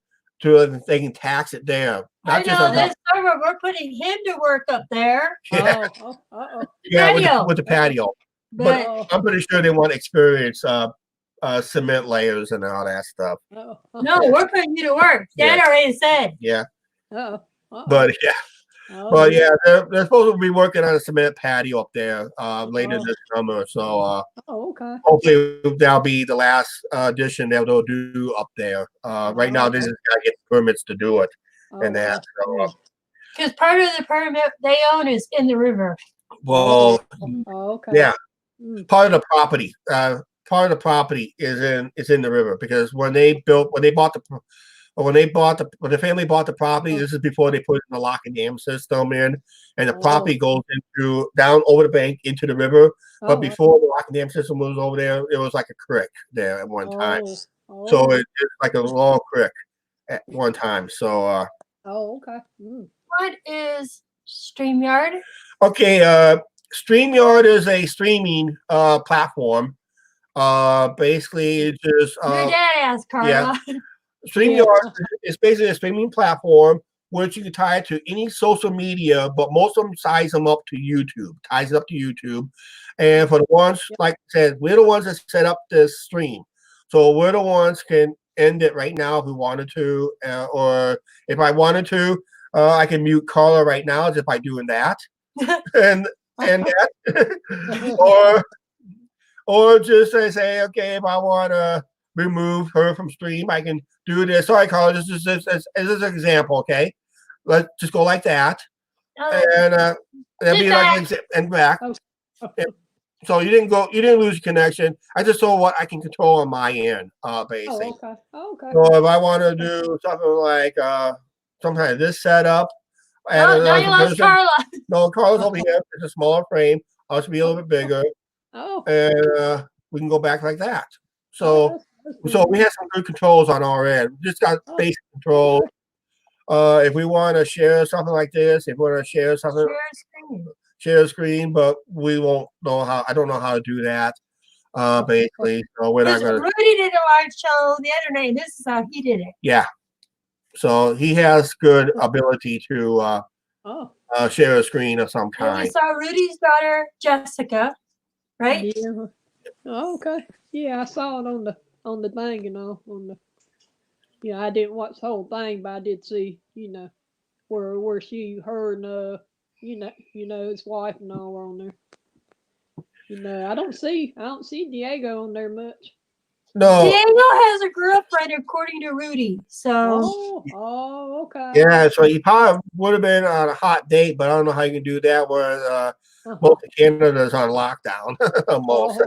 so that they can tax it there. I know this summer we're putting him to work up there. Yeah, Patio. with the patio. But I'm pretty sure they want to experience cement layers and all that stuff. No, we're putting you to work. Dad already said. Yeah. But But yeah, they're supposed to be working on a cement patio up there later this summer. So hopefully that'll be the last addition that they'll do up there. Right now they just gotta get permits to do it, and that. Because part of the permit they own is in the river. Well, yeah, part of the property. Part of the property is in the river because when they bought when the family bought the property, this is before they put the lock and dam system in, and the property goes into down over the bank into the river. But before the lock and dam system was over there, it was like a creek there at one time. So it's like a long creek at one time. So okay. What is StreamYard? okay, StreamYard is a streaming platform. Basically it's just Your dad asked Carla. yeah. StreamYard is basically a streaming platform which you can tie it to any social media, but most of them ties it up to YouTube. And for the ones, like I said, we're the ones that set up this stream. So we're the ones can end it right now if we wanted to, or if I wanted to, I can mute Carla right now just by doing that, and that, or just say, okay, if I want to remove her from stream, I can do this. Sorry, Carla, this is an example, okay? Let's just go like that, and that'd be like and back. So you didn't lose your connection. I just saw what I can control on my end, basically. Okay. So if I want to do something like some kind of this setup, now you lost Carla. No, Carla's over here. It's a smaller frame. I'll just be a little bit bigger. And we can go back like that. So we have some good controls on our end. We just got basic controls. If we want to share something like this, if we want to share something, share screen, but we won't know how. I don't know how to do that. Basically, so we're not gonna. Rudy did a live show the other night. This is how he did it. Yeah. So he has good ability to share a screen of some kind. And we saw Rudy's daughter Jessica, right? Yeah. Okay. Yeah, I saw it on the thing, on the. Yeah, I didn't watch the whole thing, but I did see, where her and his wife and all were on there. I don't see Diego on there much. No. Diego has a girlfriend, according to Rudy. So. Okay. Yeah, so he probably would have been on a hot date, but I don't know how you can do that where most of Canada is on lockdown. Most.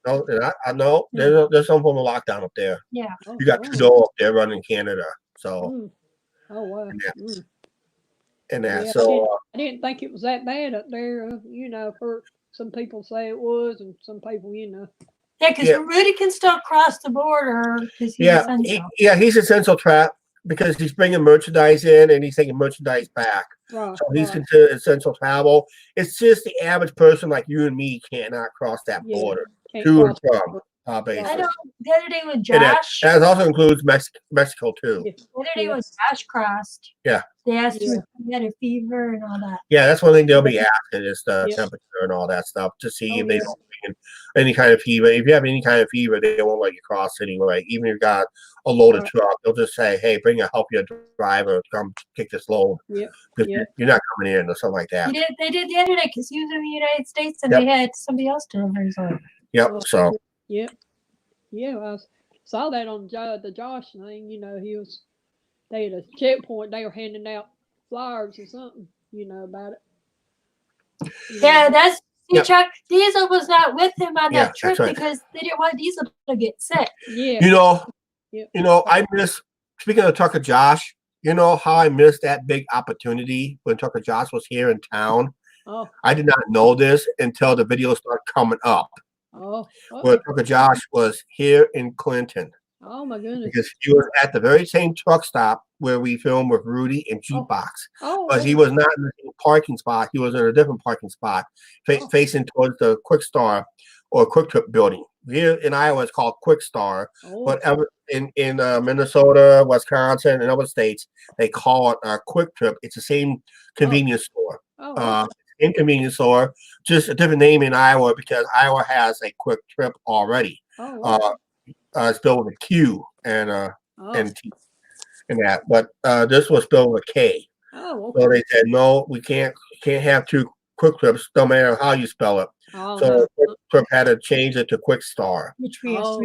Okay. No, there's some form of lockdown up there. Yeah. You got Trudeau up there running Canada. So. Wow. And that. Yeah, so I didn't think it was that bad up there. For some people say it was, and some people, Yeah, because Rudy can still cross the border because he's essential. He's essential trap because he's bringing merchandise in and he's taking merchandise back. Right, so he's considered essential travel. It's just the average person like you and me cannot cross that border to and from. Basically. I know the other day with Josh. And it also includes Mexico too. The other day when Josh crossed. Yeah. They asked you if you had a fever and all that. Yeah, that's one thing they'll be asking is the temperature and all that stuff to see if they don't bring any kind of fever. If you have any kind of fever, they won't let you cross anyway. Even if you got a loaded truck, they'll just say, "Hey, bring a help your driver to come kick this load." Because you're not coming in or something like that. They did the other day because he was in the United States and they had somebody else deliver his order. Yep. So. Yeah, I saw that on the Josh thing. They had a checkpoint. They were handing out flyers or something. About it. Yeah, that's Chuck. Diesel was not with him on that trip right. because they didn't want Diesel to get sick. Yeah. I miss. Speaking of Tucker Josh, how I missed that big opportunity when Tucker Josh was here in town. I did not know this until the video started coming up. Where Tucker Josh was here in Clinton. Oh my goodness! Because he was at the very same truck stop where we filmed with Rudy and Jukebox. But he was not in the same parking spot. He was in a different parking spot, facing towards the Quick Star or Quick Trip building. Here in Iowa, it's called Quick Star. But in Minnesota, Wisconsin, and other states, they call it Quick Trip. It's the same convenience store. Inconvenience store, just a different name in Iowa because Iowa has a Quick Trip already. It's spelled with a Q and T and that, but this was spelled with a K. So they said no, we can't have two Quick Trips, no matter how you spell it. So Quick Trip had to change it to Quick Star. Which we have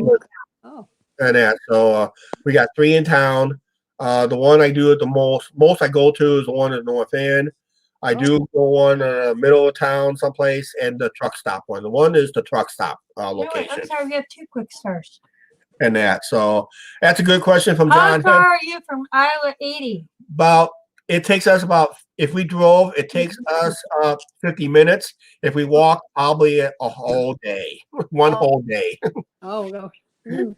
and that. So we got 3 in town. The one I do it the most I go to is the one at North End. I do go one in the middle of town someplace and the truck stop one. The one is the truck stop location. I'm sorry, we have 2 Quick Stars. and that. So that's a good question from How John. far are you from Iowa 80? About it takes us about if we drove, it takes us 50 minutes. If we walk, probably a whole day, one whole day. Oh gosh. Mm.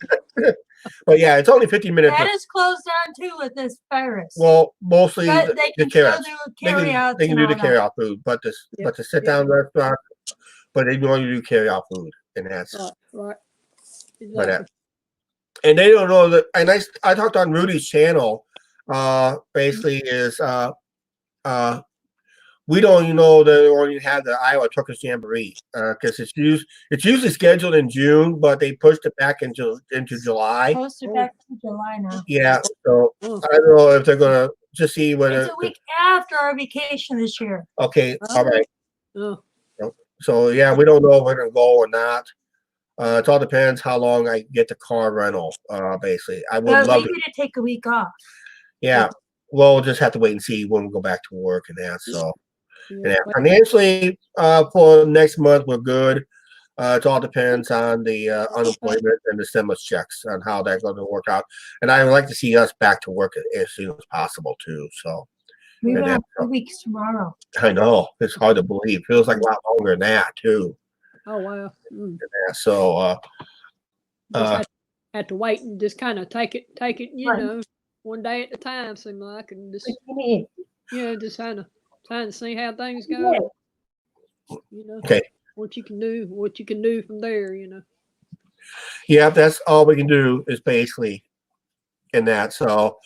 But yeah, it's only 50 minutes. That is closed down too with this virus. Well, mostly but they the can still carry-outs. do They carry outs. can do the carry-out food, but the Yep, sit down restaurant, but they only do carry-out food, and that's Right. but Exactly. and they don't know that. And I talked on Rudy's channel. Basically is we don't even know that they already have the Iowa Truckers Jamboree because it's usually scheduled in June, but they pushed it back into July. Posted back to July now. Yeah, so I don't know if they're gonna just see whether It's a week after our vacation this year. Okay, all right. Oh. So yeah, we don't know if we're gonna go or not. It all depends how long I get the car rental. Basically, I would But love we to. need to take a week off. Yeah, we'll just have to wait and see when we go back to work and that. So, Yeah. yeah, financially, for next month we're good. It all depends on the unemployment and the stimulus checks on how that's going to work out. And I would like to see us back to work as soon as possible too. So, We and have that- 2 weeks tomorrow. I know it's hard to believe. Feels like a lot longer than that too. Oh wow. Mm. Yeah, so, Just have to wait and just kind of take it, you Right. know, one day at a time. Seem like, and just What do you mean? just kind of see how things Yeah. go. You know, okay. what you can do from there. You know. Yeah, that's all we can do is basically in that. So,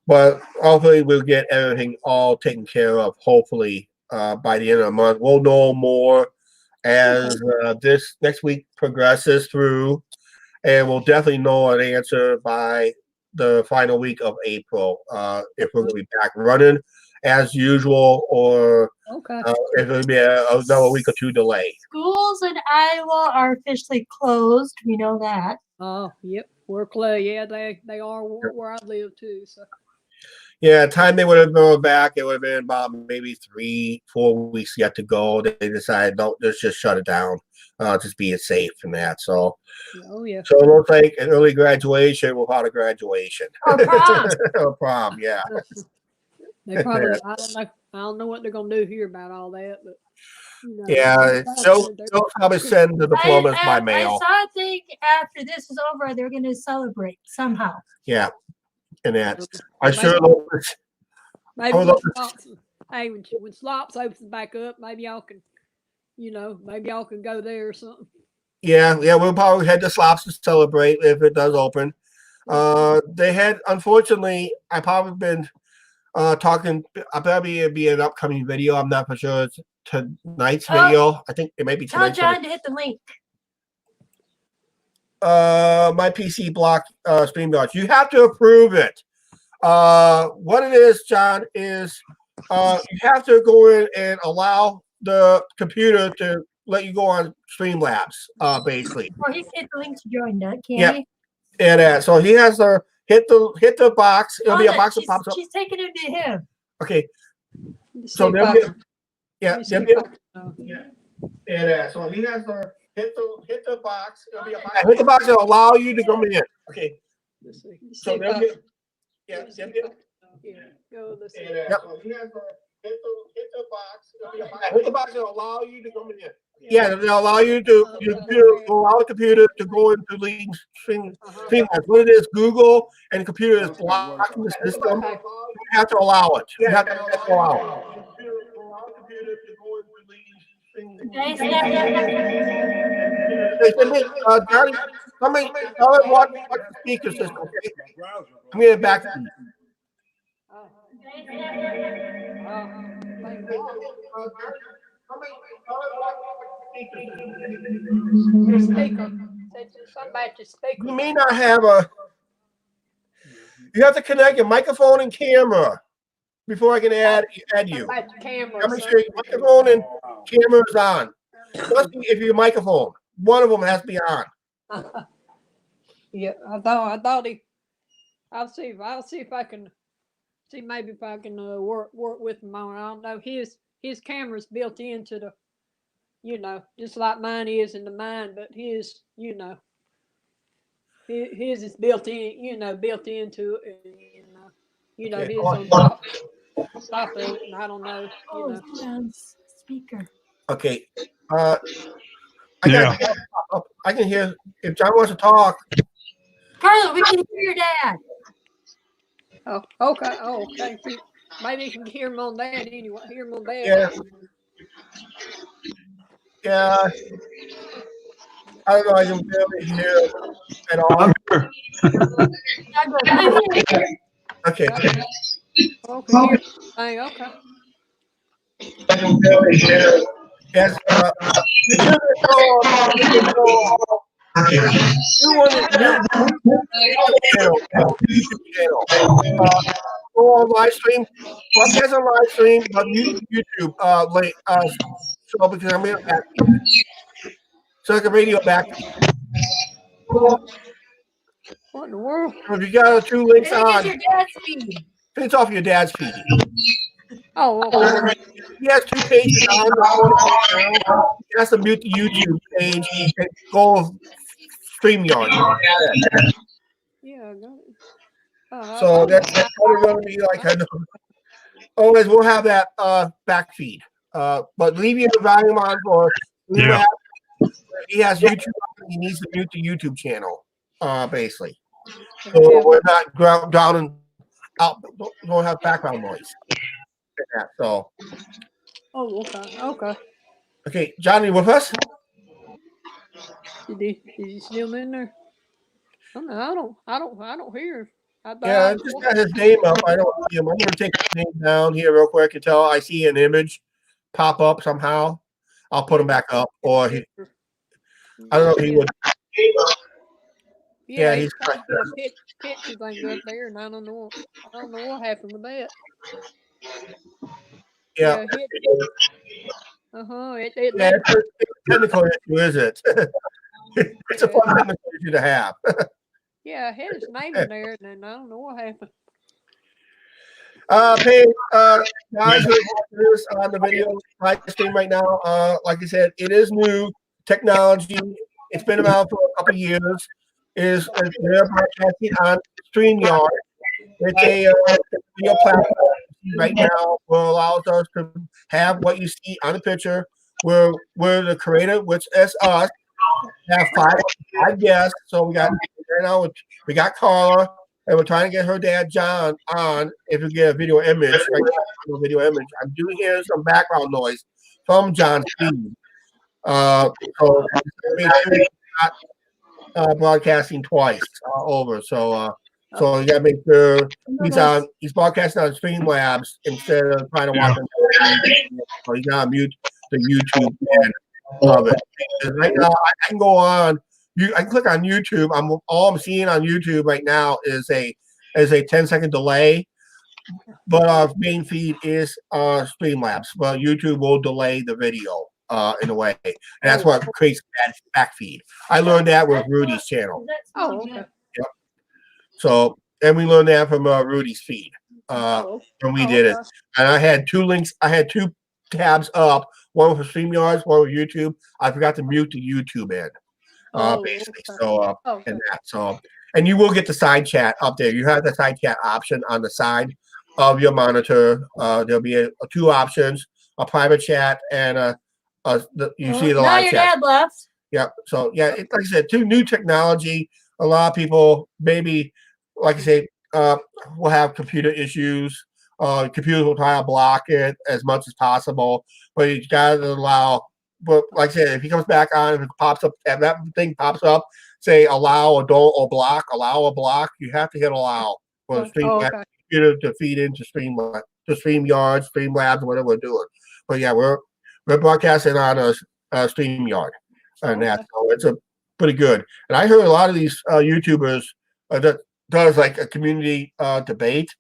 but hopefully we'll get everything all taken care of. Hopefully by the end of the month, we'll know more as this next week progresses through, and we'll definitely know an answer by the final week of April if we're going to be back running as usual or Okay. if it'll be another week or two delay. Schools in Iowa are officially closed. We know that. Oh, yep. We're close. Yeah, they are where I live too. So. Yeah, time they would have gone back, it would have been about maybe 3-4 weeks yet to go. They decided, no, let's just shut it down, just be safe and that. So, Oh yeah. so it looks like an early graduation without a graduation. Or prom. Or prom, yeah. They probably. I don't know. I don't know what they're gonna do here about all that, but. You know, Yeah, they'll probably send the diplomas by mail. I saw a thing after this is over, they're going to celebrate somehow. Yeah, and that. I Maybe- sure hope it's- Maybe Oh, when look. slops, hey, when slops opens back up, maybe y'all can, maybe y'all can go there or something. yeah, we'll probably head to Slops to celebrate if it does open. They had, unfortunately, I probably been talking. I probably it'd be an upcoming video. I'm not for sure it's tonight's video. I think it may be Tell tonight's John to hit the link. my PC block StreamYard. You have to approve it. What it is, John, is you have to go in and allow the computer to let you go on Streamlabs, basically. Or he can hit the link to join that, can Yep. he? And so he has to hit the box. It'll be a Hold it, box that pops up. She's taking him to him. Okay. Just So see if there'll I be can- yeah, let me see there'll if be I can, yeah. And so he has to hit the box. It'll be a box. Hit the box. It'll allow you to come in. Okay. let's see. Let's see So if there'll I be can- yeah, let me see there'll if be I can- yeah, go. Let's see. and so he has to hit the box. It'll be a box. Hit the box. It'll allow you to come in. Yeah, they'll allow you to allow the computer to go into the stream. What it is, Google and the computer is blocking the system. Okay. You have to allow it. You have to allow it. Okay, snap. Hey, Johnny, somebody tell him what the speaker system. Okay? I'm getting back to you. Oh, thank you. Your speaker. Said something about your speaker. You may not have a. You have to connect your microphone and camera before I can add you. About your camera. Let me sure your microphone and camera is on. Especially if your microphone, one of them has to be on. Yeah, I thought he. I'll see if I can see maybe if I can work with him on. I don't know. His camera's built into the, just like mine is into mine, but his, His is built in, built into it, and Okay. his on top of it, and I don't know, Oh, it's on speaker. Okay. I got. I can hear if John wants to talk. Carla, we can hear your dad. Oh, okay. Oh, okay. Maybe you can hear him on that anyway. Hear him on that. Yeah. Yeah. I don't know. I can barely hear at all. Okay. Okay. Okay. I can barely hear. Yes. New channel. Go on live stream. Podcast on live stream, but YouTube late. So because I'm gonna back so like a radio back. What in the world? If you got 2 links on, your dad's feed. it's off your dad's feed. Oh, okay. He has 2 pages on the phone. He has to mute the YouTube page and go StreamYard. Yeah, I got it. So that's probably going to be like I know. Always we'll have that back feed. But leave your volume on for he has YouTube. He needs to mute the YouTube channel, basically. So we're not down and out. Don't have background noise. Yeah, so. Oh, okay. Okay. Okay, Johnny, with us? Is he still in there? I don't hear him. Yeah, I just got his name up. I don't see him. I'm going to take his name down here real quick until I see an image pop up somehow. I'll put him back up, or I don't know if he would. Yeah, he's trying to get a picture thing up there, and I don't know what happened with that. Yeah. It's a technical issue, is it? It's a fun technical issue to have. Yeah, I had his name in there, and then I don't know what happened. Hey, guys who are watching this on the video live stream right now, like I said, it is new technology. It's been around for a couple of years. They're broadcasting on StreamYard. It's a video platform right now will allow us to have what you see on the picture. We're the creator, which is us. Have five guests. So we got right now we got Carla, and we're trying to get her dad John on. If we get a video image, right now, video image. I'm doing here some background noise from John's feed. So make sure you're not broadcasting twice over. So you gotta make sure he's broadcasting on Streamlabs instead of trying to watch him. So you gotta mute the YouTube of it. Right now, I can go on. I can click on YouTube. All I'm seeing on YouTube right now is a 10-second delay. But our main feed is Streamlabs. But YouTube will delay the video in a way, and that's what creates that back feed. I learned that with Rudy's channel. Oh, okay. Yep. So, and we learned that from Rudy's feed when we did it. And I had 2 links. I had 2 tabs up. One for StreamYard, one for YouTube. I forgot to mute the YouTube end, basically. Okay. So, and that. So, and you will get the side chat up there. You have the side chat option on the side of your monitor. There'll be 2 options: a private chat and you see the live chat. Now your dad left. Yeah. So yeah, like I said, 2 new technology. A lot of people maybe, like I say, will have computer issues. Computers will try to block it as much as possible, but you got to allow. But like I said, if he comes back on, if it pops up, if that thing pops up, say allow or don't or block, allow or block, you have to hit allow for the computer to feed into StreamYard, Streamlabs, whatever we're doing. But yeah, we're broadcasting on a StreamYard, and that so it's a pretty good. And I heard a lot of these YouTubers that does like a community debate.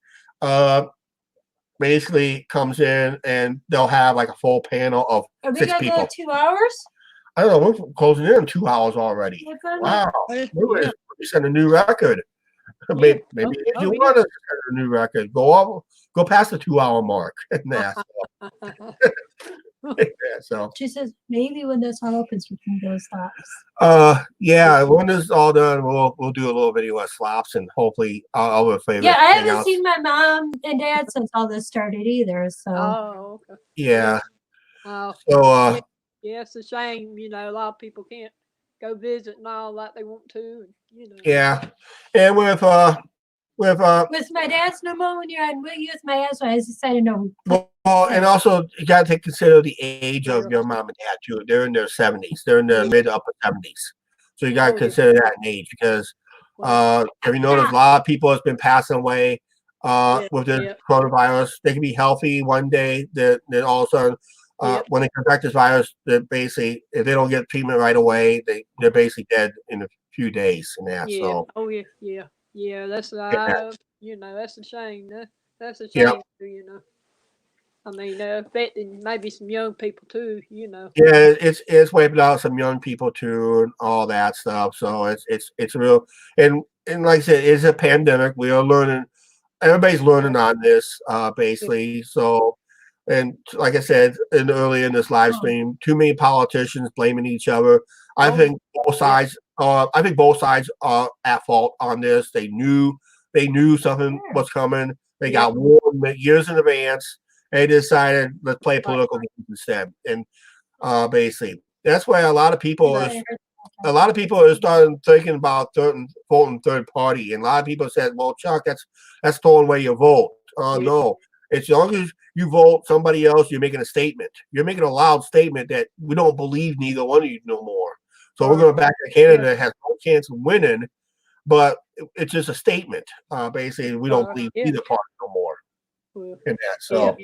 Basically comes in and they'll have like a full panel of 6 people. Go 2 hours? I don't know. We're closing in on 2 hours already. Wow. We're setting a new record. Maybe if you want to set a new record, go past the 2-hour mark. Yeah, so She says maybe when this all opens, we can go stops. yeah, when this is all done, we'll do a little video of slops and hopefully our favorite Yeah, I haven't hangouts. seen my mom and dad since all this started either. So Oh, okay. Yeah. Oh, So yeah, it's a shame. You know, a lot of people can't go visit and all like they want to. And, you know. yeah. And with with my dad's pneumonia and with my asthma, I decided no. well, and also you got to consider the age of your mom and dad too. They're in their 70s. They're in their mid upper 70s. So you got to consider that an age because if you notice, a lot of people has been passing away with the coronavirus. They can be healthy one day, then all of a sudden, when they contract this virus, they're basically, if they don't get treatment right away, they're basically dead in a few days and that. Yeah. So Yeah. That's you know, that's a shame. That's a Yep. shame. You know. I mean, affecting maybe some young people too. You know. yeah, it's wiping out some young people too and all that stuff. So it's real and like I said, it's a pandemic. We are learning. Everybody's learning on this basically. So and like I said earlier in this live stream, too many politicians blaming each other. I think both sides. I think both sides are at fault on this. They knew something was coming. They got warned years in advance. They decided let's play political games instead. And basically, that's why a lot of people are starting thinking about voting third party. And a lot of people said, "Well, Chuck, that's throwing away your vote." No, it's as long as you vote somebody else, you're making a statement. You're making a loud statement that we don't believe neither one of you no more. So we're going back to Canada that has no chance of winning, but it's just a statement. Basically, we don't believe either party no more. In that, so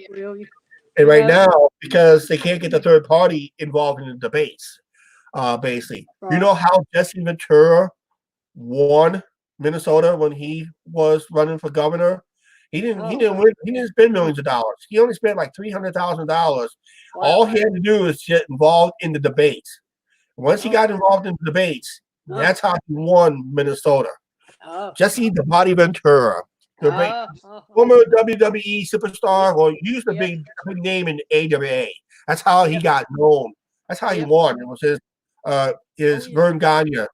and right now, because they can't get the third party involved in the debates, basically, you know how Jesse Ventura won Minnesota when he was running for governor. He didn't win. He didn't spend millions of dollars. He only spent like $300,000. All he had to do is get involved in the debates. Once he got involved in the debates, that's how he won Minnesota. Jesse the Body Ventura, the former WWE superstar. Well, he used a big name in AWA. That's how he got known. That's how he won. It was his Vern Gagne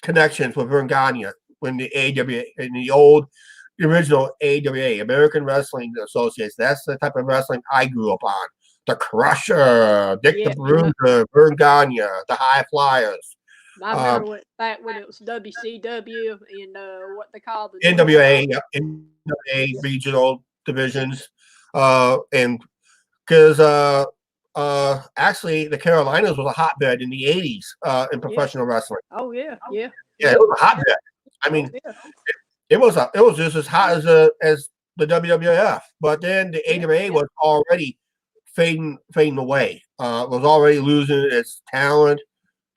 connections with Vern Gagne when the AWA in the original AWA, American Wrestling Association. That's the type of wrestling I grew up on. The Crusher, Dick the Bruiser, Vern Gagne, the High Flyers. I remember back when it was WCW and what they called the NWA, NWA regional divisions, and because actually the Carolinas was a hotbed in the '80s in professional wrestling. Oh yeah, it was a hotbed. I mean, it was just as hot as the WWF, but then the AWA was already fading away. Was already losing its talent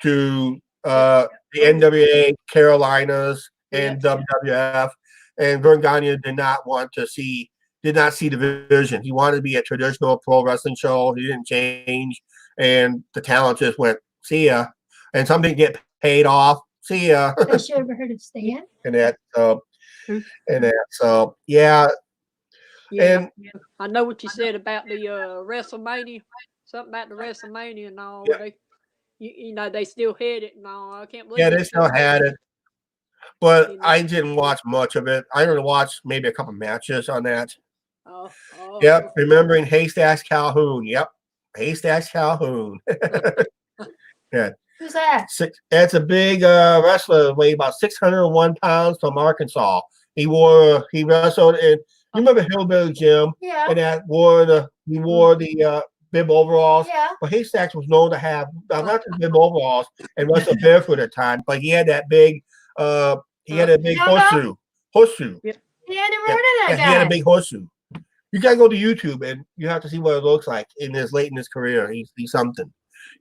to the NWA, Carolinas, and WWF. And Vern Gagne did not see the vision. He wanted to be a traditional pro wrestling show. He didn't change, and the talent just went, "See ya," and some didn't get paid off. See ya. Has you ever heard of Stan? So yeah. And I know what you said about the WrestleMania, something about the WrestleMania and all. Yeah. You know, they still had it and all. I can't believe. Yeah, they still had it, but I didn't watch much of it. I only watched maybe a couple matches on that. Yep, remembering Haystacks Calhoun. Yep, Haystacks Calhoun. Yeah. Who's that? That's a big wrestler, weighed about 601 pounds from Arkansas. He wrestled in. You remember Hillbilly Jim? Yeah. And that wore the bib overalls. Yeah. Well, Haystacks was known to have not just bib overalls and wrestle barefoot at times, but he had that big horseshoe. Horseshoe. Yeah, I never heard of that guy. He had a big horseshoe. You gotta go to YouTube and you have to see what it looks like late in his career. He's something.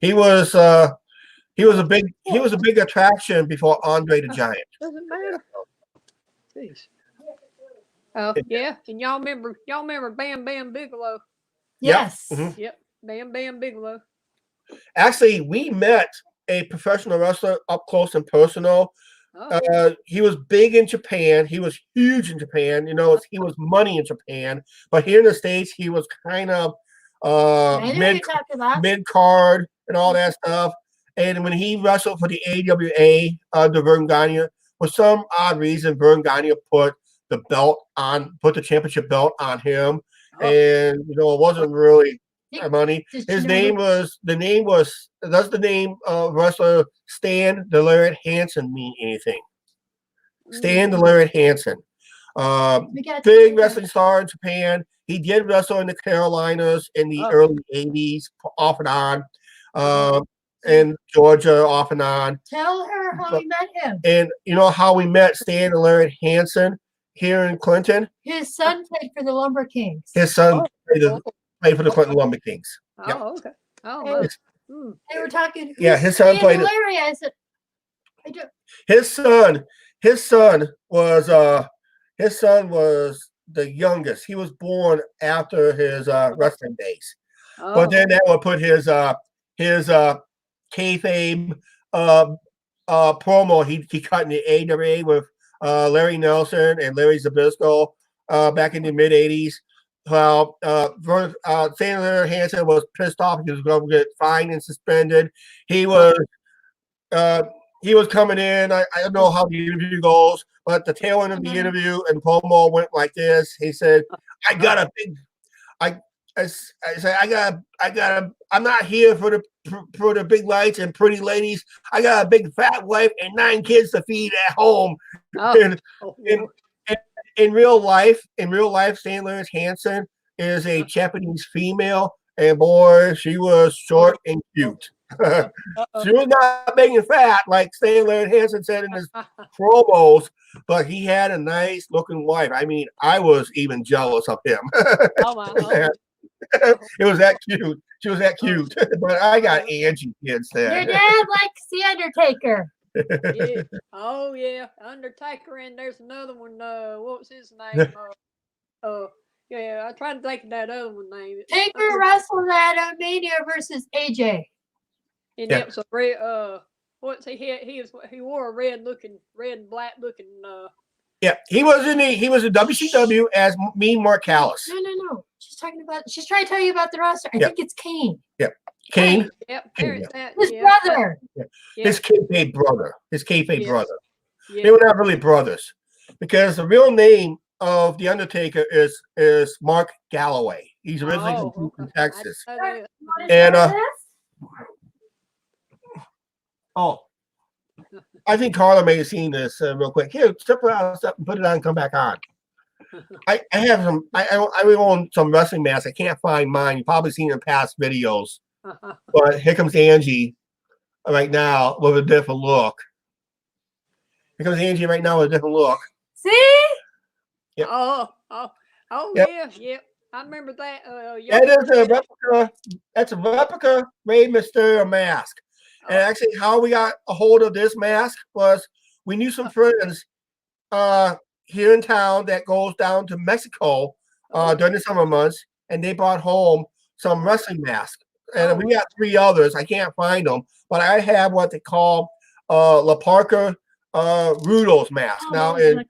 He was a big attraction before Andre the Giant. Doesn't matter. Jeez. Oh yeah, and y'all remember Bam Bam Bigelow? Yes. Mm-hmm. Yep, Bam Bam Bigelow. Actually, we met a professional wrestler up close and personal. He was big in Japan. He was huge in Japan. You know, he was money in Japan. But here in the States, he was kind of I know you're talking about. mid card and all that stuff. And when he wrestled for the AWA, the Vern Gagne, for some odd reason, Vern Gagne put the championship belt on him, and it wasn't really money. Does the name of wrestler Stan the Lariat Hansen mean anything? Stan the Lariat Hansen, big wrestling star in Japan. He did wrestle in the Carolinas in the early '80s, off and on. And Georgia off and on. Tell her how you met him. And you know how we met Stan and Larry Hansen here in Clinton? His son played for the Lumber Kings. His son played for the Clinton Lumber Kings. Oh, okay. Oh, they were talking. Yeah, his son played. Larry, I said, I do. His son was the youngest. He was born after his wrestling days. But then that would put his kayfabe promo he cut in the AWA with Larry Nelson and Larry Zbyszko back in the mid '80s. Well, Senator Hansen was pissed off. He was going to get fined and suspended. He was coming in. I don't know how the interview goes, but the tail end of the interview and promo went like this. He said, "I got a big, I said, I'm not here for the big lights and pretty ladies. I got a big fat wife and 9 kids to feed at home." In real life, Stan Lariat Hansen is a Japanese female, and boy, she was short and cute. She was not big and fat like Stan Lariat Hansen said in his promos, but he had a nice looking wife. I mean, I was even jealous of him. It was that cute. She was that cute. But I got Angie kids there. Your dad likes the Undertaker. Yeah. Oh yeah, Undertaker, and there's another one. What was his name? Yeah, I tried to think of that other one name. Taker wrestled at Mania versus AJ. And it was a red. What's he wore a red and black looking. Yeah, he was in WCW as Mean Mark Callis. No. She's trying to tell you about the roster. I think it's Kane. Yep. Kane. Yep. His brother. Yeah. His kayfabe brother. Yeah. They were not really brothers, because the real name of the Undertaker is Mark Galloway. He's originally from Texas. And I think Carla may have seen this real quick. Here, step around, and put it on, and come back on. I have some. I own some wrestling masks. I can't find mine. You've probably seen it in past videos. But here comes Angie right now with a different look. Here comes Angie right now with a different look. See? Yep. Yeah. I remember that. That is a replica. That's a replica Rey Mysterio mask. And actually, how we got a hold of this mask was we knew some friends here in town that goes down to Mexico during the summer months, and they brought home some wrestling masks. And we got 3 others. I can't find them, but I have what they call La Parker Rudos mask. Now in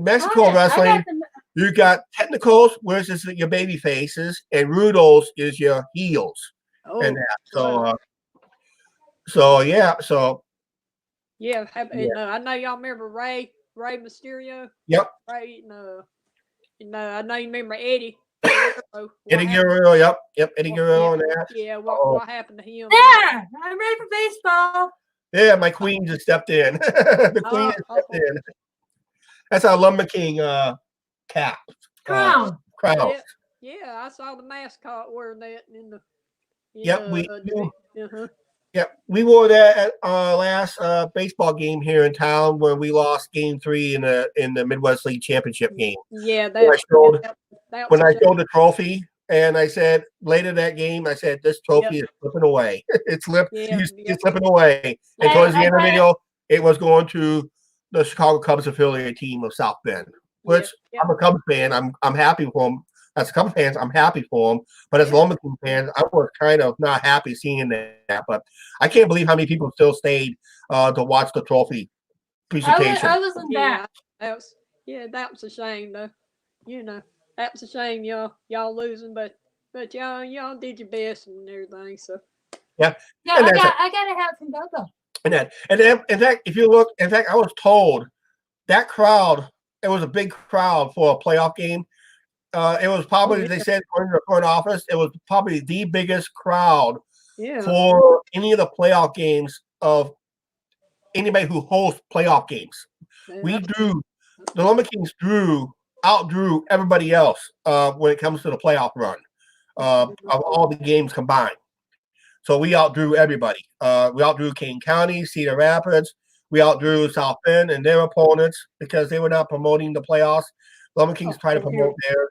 Mexico wrestling, you got technicals, which is your baby faces, and Rudos is your heels. And that. Yeah, I know y'all remember Rey Mysterio. Yep. Ray, I know you remember Eddie. Eddie Guerrero, yep, Eddie Guerrero and that. Yeah, what happened to him? There, I'm ready for baseball. Yeah, my queen just stepped in. The queen just stepped in. That's our Lumber King cap. Crown. Yeah, I saw the mascot wearing that in the. We wore that at our last baseball game here in town when we lost Game 3 in the Midwest League Championship game. Yeah, when I showed the trophy, and I said later that game, I said this trophy is slipping away. It's slipping away. And towards the end of the video, it was going to the Chicago Cubs affiliate team of South Bend, which I'm a Cubs fan. I'm happy for them. As a Cubs fans, I'm happy for them. But as Lumber King fans, I was kind of not happy seeing that. But I can't believe how many people still stayed to watch the trophy presentation. I wasn't back. That was a shame though. That was a shame y'all losing, but but y'all did your best and everything. So Yeah, And that's it. I got to have some go-go. And then, in fact, if you look, in fact, I was told that crowd, it was a big crowd for a playoff game. It was probably, they said, in the front office, it was probably the biggest crowd for any of the playoff games of anybody who hosts playoff games. The Lumber Kings outdrew everybody else when it comes to the playoff run of all the games combined. So we outdrew everybody. We outdrew Kane County, Cedar Rapids. We outdrew South Bend and their opponents because they were not promoting the playoffs. Lumber Kings tried to promote theirs.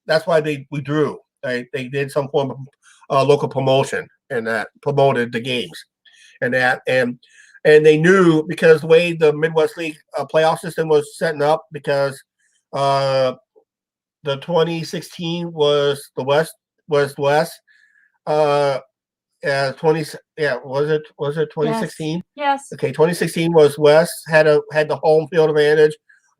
That's why we drew. They did some form of local promotion and that promoted the games and they knew because the way the Midwest League playoff system was setting up because the 2016 was the West. Was it 2016? Yes. Okay, 2016 was West had the home field advantage.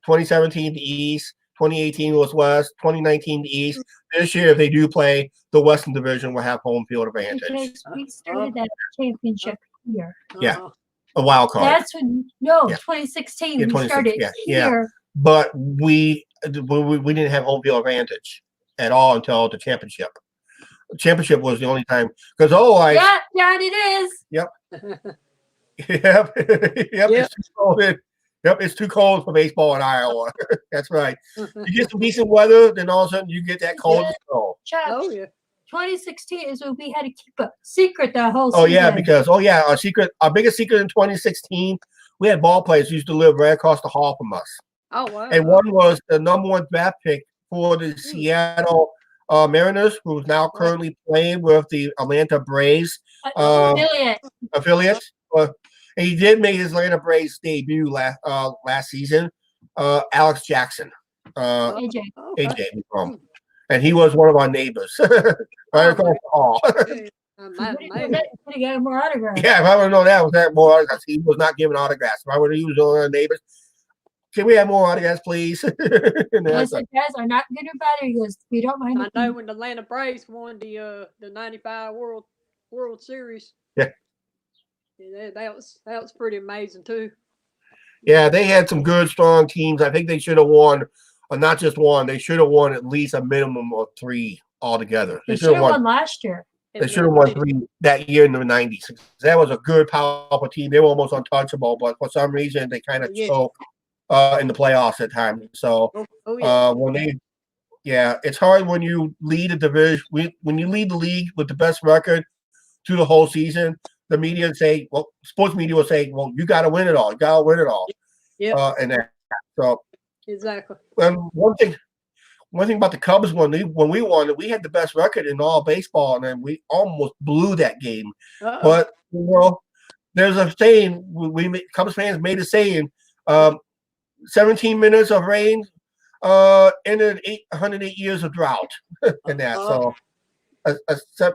2017 the East. 2018 was West. 2019 the East. This year, if they do play, the Western Division will have home field advantage. Because we started that championship here. Yeah, a wild card. That's when 2016 we started here. But we didn't have home field advantage at all until the championship. Championship was the only time because yeah, it is. Yep. Yep. It's too cold. It's too cold for baseball in Iowa. That's right. You get some decent weather, then all of a sudden you get that cold snow. Chuck, 2016 is when we had to keep a secret the whole season. Oh yeah, because our biggest secret in 2016, we had ball players who used to live right across the hall from us. Oh wow. And one was the number 1 draft pick for the Seattle Mariners, who's now currently playing with the Atlanta Braves affiliate. And he did make his Atlanta Braves debut last season. Alex Jackson, AJ, and he was one of our neighbors right across the hall. Get more autographs. Yeah, if I would have known that was that more autographs, he was not giving autographs. If I would have used one of our neighbors, can we have more autographs, please? I said, guys, I'm not good about it. He goes, we don't mind. I know when the Atlanta Braves won the '95 World Series. Yeah. That was pretty amazing too. Yeah, they had some good, strong teams. I think they should have won, or not just one. They should have won at least a minimum of 3 altogether. They should have won last year. They should have won 3 that year in the 90s. That was a good, powerful team. They were almost untouchable, but for some reason they kind of choked in the playoffs at times. So it's hard when you lead a division. When you lead the league with the best record through the whole season. The media say, sports media will say, you got to win it all. You got to win it all. Yeah. And that. So exactly. One thing about the Cubs when we won, we had the best record in all baseball, and then we almost blew that game. But there's a saying Cubs fans made a saying: 17 minutes of rain ended 108 years of drought, and that. So,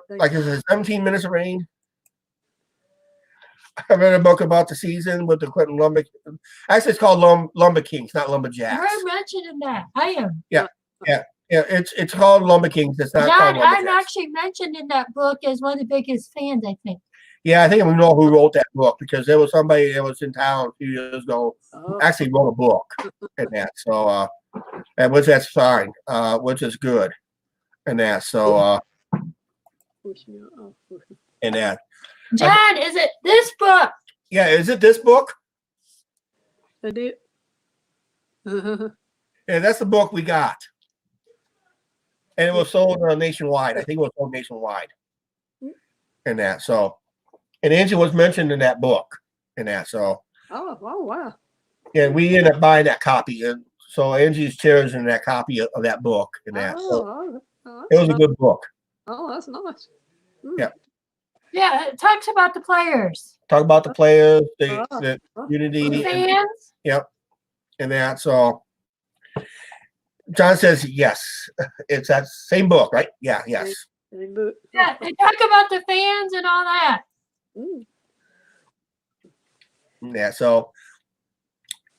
like is it 17 minutes of rain? I read a book about the season with the Clinton Lumber. Actually, it's called Lumber Kings, not Lumberjacks. You're mentioning that. I am. Yeah. It's called Lumber Kings. It's not called Lumberjacks. I'm actually mentioned in that book as one of the biggest fans, I think. Yeah, I think we know who wrote that book because there was somebody that was in town a few years ago who actually wrote a book in that. So, which that's fine, which is good, and that. So, and that. John, is it this book? Yeah, is it this book? I did. Yeah, that's the book we got. And it was sold nationwide. I think it was sold nationwide. And that. So, and Angie was mentioned in that book. And that. So. Oh wow. Yeah, we ended up buying that copy. And so Angie's cherishing that copy of that book. And that. So it was a good book. Oh, that's nice. Yeah. Yeah, it talks about the players. Talk about the players, the unity. The fans. Yep. And that. So John says yes. It's that same book, right? Yeah, yes. Yeah, they talk about the fans and all that. Yeah, so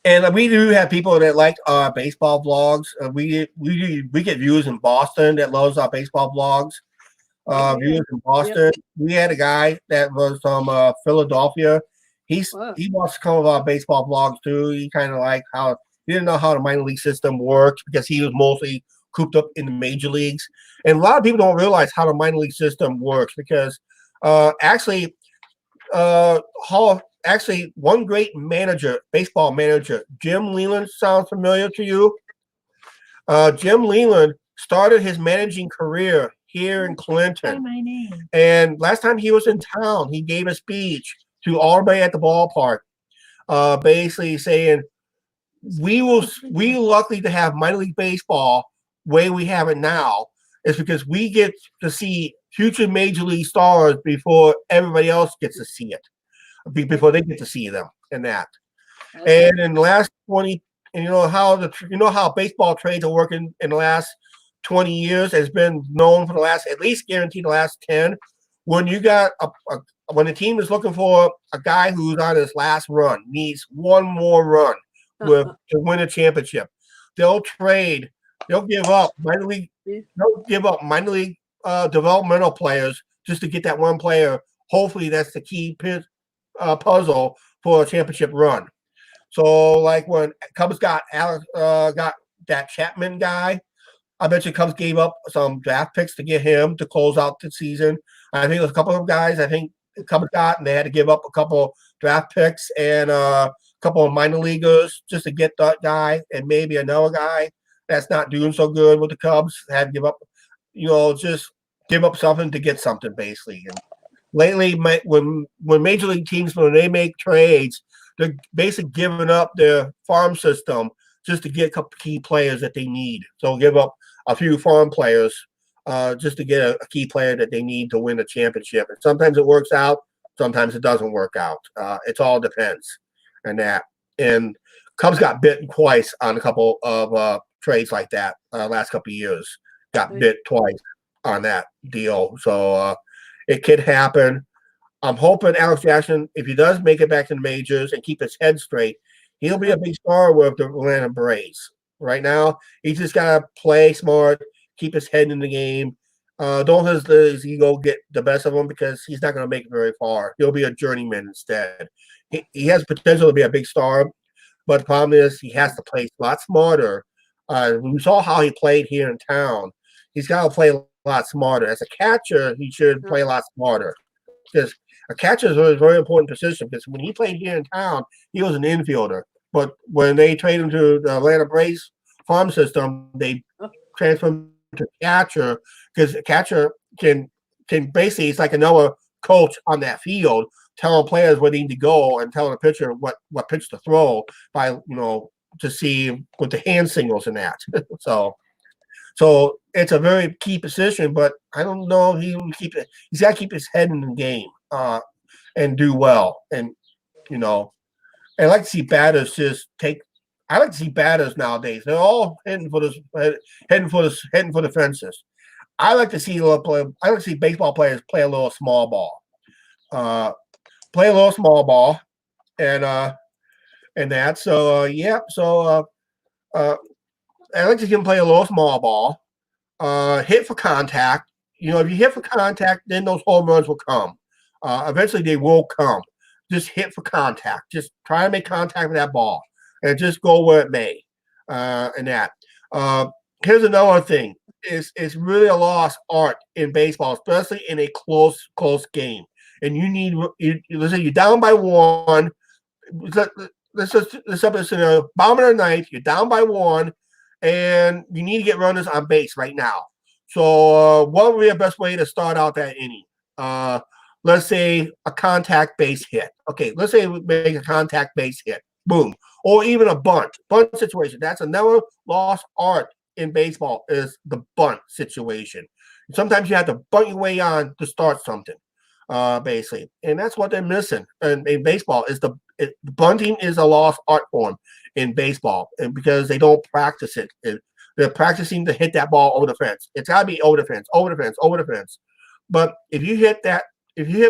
And we do have people that like our baseball vlogs. We get viewers in Boston that loves our baseball vlogs. Viewers in Boston. We had a guy that was from Philadelphia. He watched some of our baseball vlogs too. He kind of like how he didn't know how the minor league system works because he was mostly cooped up in the major leagues. And a lot of people don't realize how the minor league system works because actually one great manager, baseball manager, Jim Leland, sounds familiar to you? Jim Leland started his managing career here in Clinton. My name. And last time he was in town, he gave a speech to everybody at the ballpark, basically saying, we're lucky to have minor league baseball the way we have it now is because we get to see future major league stars before everybody else gets to see it, before they get to see them and that. And in the last 20, and you know how baseball trades are working in the last 20 years has been known for the last, at least guaranteed the last 10. When you got when the team is looking for a guy who's on his last run, needs one more run to win a championship, they'll give up minor league developmental players just to get that one player. Hopefully that's the key puzzle for a championship run. So like when Cubs got that Chapman guy, I bet you Cubs gave up some draft picks to get him to close out the season. I think there's a couple of guys I think the Cubs got, and they had to give up a couple draft picks and a couple of minor leaguers just to get that guy, and maybe another guy that's not doing so good with the Cubs had to give up, just give up something to get something basically. And lately, when major league teams, when they make trades, they're basically giving up their farm system just to get a couple key players that they need. So give up a few farm players just to get a key player that they need to win a championship. And sometimes it works out, sometimes it doesn't work out. It all depends on that. And Cubs got bitten twice on a couple of trades like that last couple of years. Got bit twice on that deal. So it could happen. I'm hoping Alex Jackson, if he does make it back to the majors and keep his head straight, he'll be a big star with the Atlanta Braves. Right now, he's just got to play smart, keep his head in the game. Don't let his ego get the best of him because he's not going to make it very far. He'll be a journeyman instead. He has potential to be a big star, but the problem is he has to play a lot smarter. We saw how he played here in town. He's got to play a lot smarter. As a catcher, he should play a lot smarter because a catcher is a very important position because when he played here in town, he was an infielder. But when they trade him to the Atlanta Braves farm system, they transfer him to catcher because a catcher can basically, it's like another coach on that field, telling players where they need to go and telling the pitcher what pitch to throw by, to see with the hand signals and that. So it's a very key position, but I don't know if he will keep it. He's got to keep his head in the game and do well. And, I like to see batters I like to see batters nowadays. They're all heading for the fences. I like to see baseball players play a little small ball. And that. So I like to see him play a little small ball. Hit for contact. If you hit for contact, then those home runs will come. Eventually they will come. Just hit for contact. Just try to make contact with that ball and just go where it may. And that. Here's another thing. It's really a lost art in baseball, especially in a close game. And let's say you're down by one. Let's up this scenario. Bottom of the ninth, you're down by one, and you need to get runners on base right now. So what would be the best way to start out that inning? Let's say a contact base hit. Okay, let's say we make a contact base hit. Boom. Or even a bunt situation. That's another lost art in baseball is the bunt situation. Sometimes you have to bunt your way on to start something, basically. And that's what they're missing in baseball is the bunting is a lost art form in baseball and because they don't practice it. They're practicing to hit that ball over the fence. It's got to be over the fence. But if you hit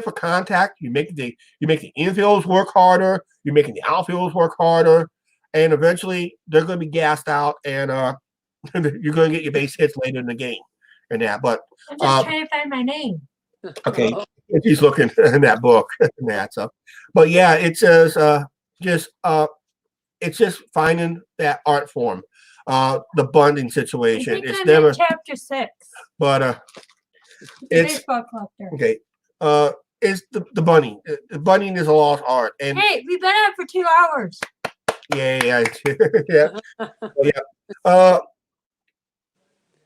for contact, you make the infielders work harder. You're making the outfielders work harder, and eventually they're going to be gassed out, and you're going to get your base hits later in the game, and that. But I'm just trying to find my name. okay, he's looking in that book and that stuff. But yeah, it says it's just finding that art form, the bonding I situation. think It's I'm never, in chapter 6. but it's Baseball collector. okay. It's the bunny. The bunnying is a lost art, and Hey, we've been out for 2 hours. yeah,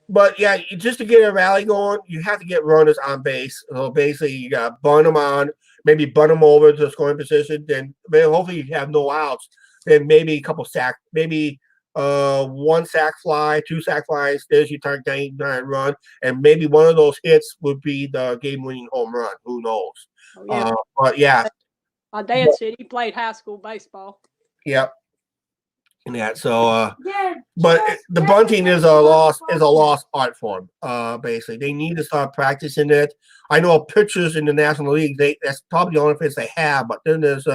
but yeah, just to get a rally going, you have to get runners on base. So basically, you got to bunt them on, maybe bunt them over to the scoring position. Then hopefully you have no outs. Then maybe a couple sack, maybe 1 sack fly, 2 sack flies. There's your target run, and maybe one of those hits would be the game-winning home run. Who knows? Oh, yeah. But yeah, My dad said he played high school baseball. yep. And that so Yeah, but just the that's bunting is a what lost art form. Basically, they need to start practicing it. I know pitchers in the National League, that's probably the only place they have. But then there's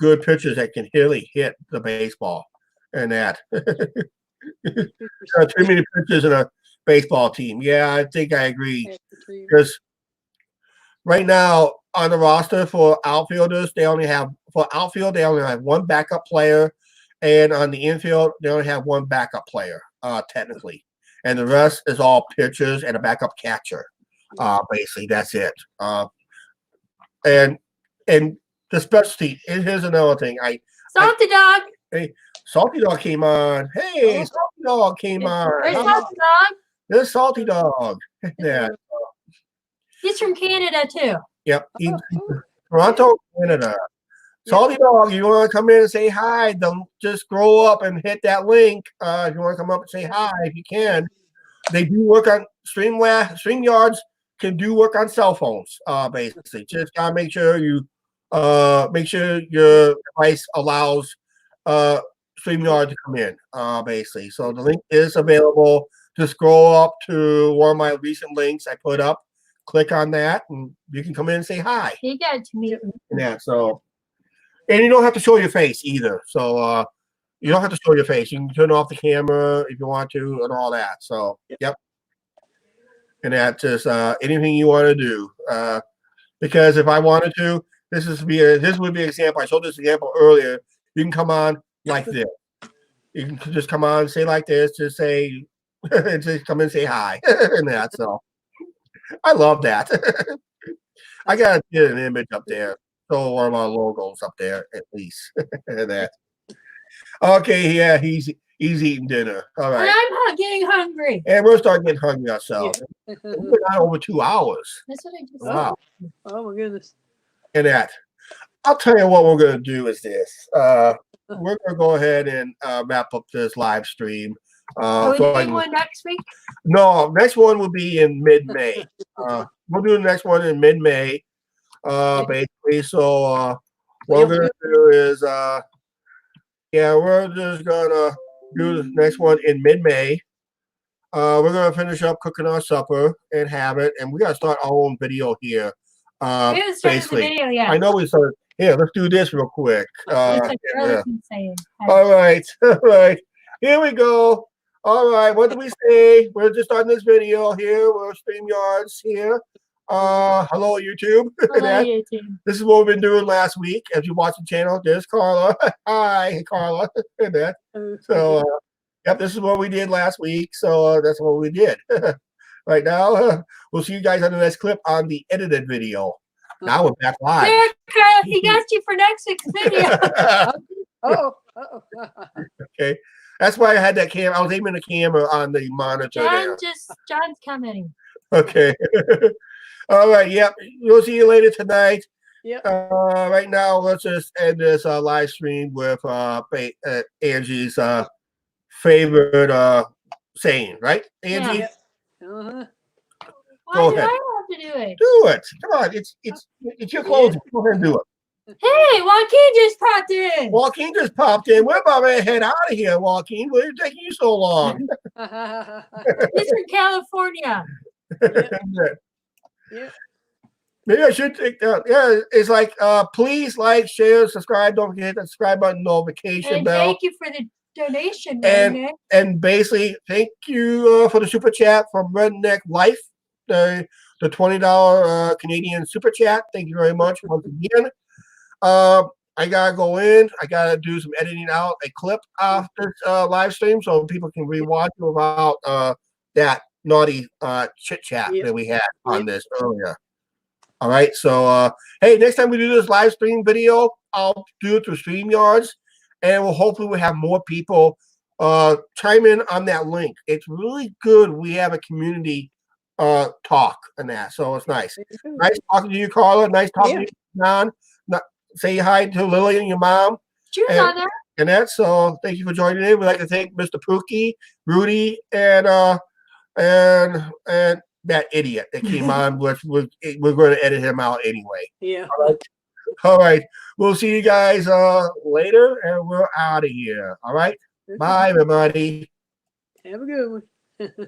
good pitchers that can really hit the baseball, and that. There are too many pitchers in a baseball team. Yeah, I think I agree. Because right now on the roster for outfielders, they only have 1 backup player. And on the infield, they only have 1 backup player, technically. And the rest is all pitchers and a backup catcher. Basically, that's it. And the specialty, here's another thing. Salty Dog. Hey, Salty Dog came on. Hey, Salty Dog came on. Where's Salty Dog? There's Salty Dog. Yeah. He's from Canada, too. Yep. He's Toronto, Canada. Salty Dog, you want to come in and say hi? Don't just grow up and hit that link. If you want to come up and say hi, if you can. They do work on StreamYards can do work on cell phones, basically. Just gotta make sure your device allows StreamYard to come in, basically. So the link is available. Just scroll up to one of my recent links I put up. Click on that, and you can come in and say hi. He got to meet me. Yeah, so. And you don't have to show your face either. So you don't have to show your face. You can turn off the camera if you want to and all that. So, yep. And that's just anything you want to do. Because if I wanted to, this would be an example. I showed this example earlier. You can come on like this. You can just come on and say like this. Just say, just come and say hi. And that. So I love that. I got to get an image up there. So one of our logos up there, at least. That. Okay, yeah, he's eating dinner. All right. And I'm getting hungry. And we're starting getting hungry ourselves. We've been on over 2 hours. That's what I just Wow. Oh my goodness. And that. I'll tell you what we're going to do is this. We're going to go ahead and wrap up this live stream. Are we doing one next week? No, next one will be in mid-May. We'll do the next one in mid-May. Basically, so what we're gonna do is we're just gonna do the next one in mid-May. We're gonna finish up cooking our supper and have it, and we gotta start our own video here. We haven't started the video yet. I know we started. Here, let's do this real quick. It's like Earl can say. All right, here we go. All right, what did we say? We're just starting this video here. We're StreamYards here. Hello YouTube. Hello YouTube. This is what we've been doing last week. As you watch the channel, there's Carla. Hi, Carla. So, yep, this is what we did last week. So that's what we did. Right now, we'll see you guys on the next clip on the edited video. Now we're back live. There, he got you for next week's video. Okay, that's why I had that camera. I was aiming the camera on the monitor there. John's coming. Okay. All right. Yep. We'll see you later tonight. Yep. Right now, let's just end this live stream with Angie's favorite saying. Right, Angie? Yeah. Why Go do ahead. I have to do it? Do it. Come on. It's your closing. Go ahead and do it. Hey, Joaquin just popped in. Joaquin just popped in. We're about ready to head out of here, Joaquin. Why are you taking you so long? He's from California. Yep. Maybe I should take that. Yeah, it's like please like, share, subscribe. Don't forget to hit the subscribe button, notification And bell. thank you for the donation, And Redneck. and basically, thank you for the super chat from Redneck Life, the $20 Canadian super chat. Thank you very much once again. I gotta go in. I gotta do some editing out a clip of this live stream so people can rewatch about that naughty chit chat Yep. that we had on Yep. this earlier. All right, so hey, next time we do this live stream video, I'll do it through StreamYards, and hopefully we'll have more people chime in on that link. It's really good. We have a community talk and that, so it's nice. Nice talking to you, Carla. Nice talking to you, John. Say hi to Lily and your mom. Cheers and, on that. and that. So thank you for joining in. We'd like to thank Mr. Pookie, Rudy, and that idiot that came on. We're going to edit him out anyway. Yeah. All right. We'll see you guys later, and we're out of here. All right. Bye, everybody. Have a good one.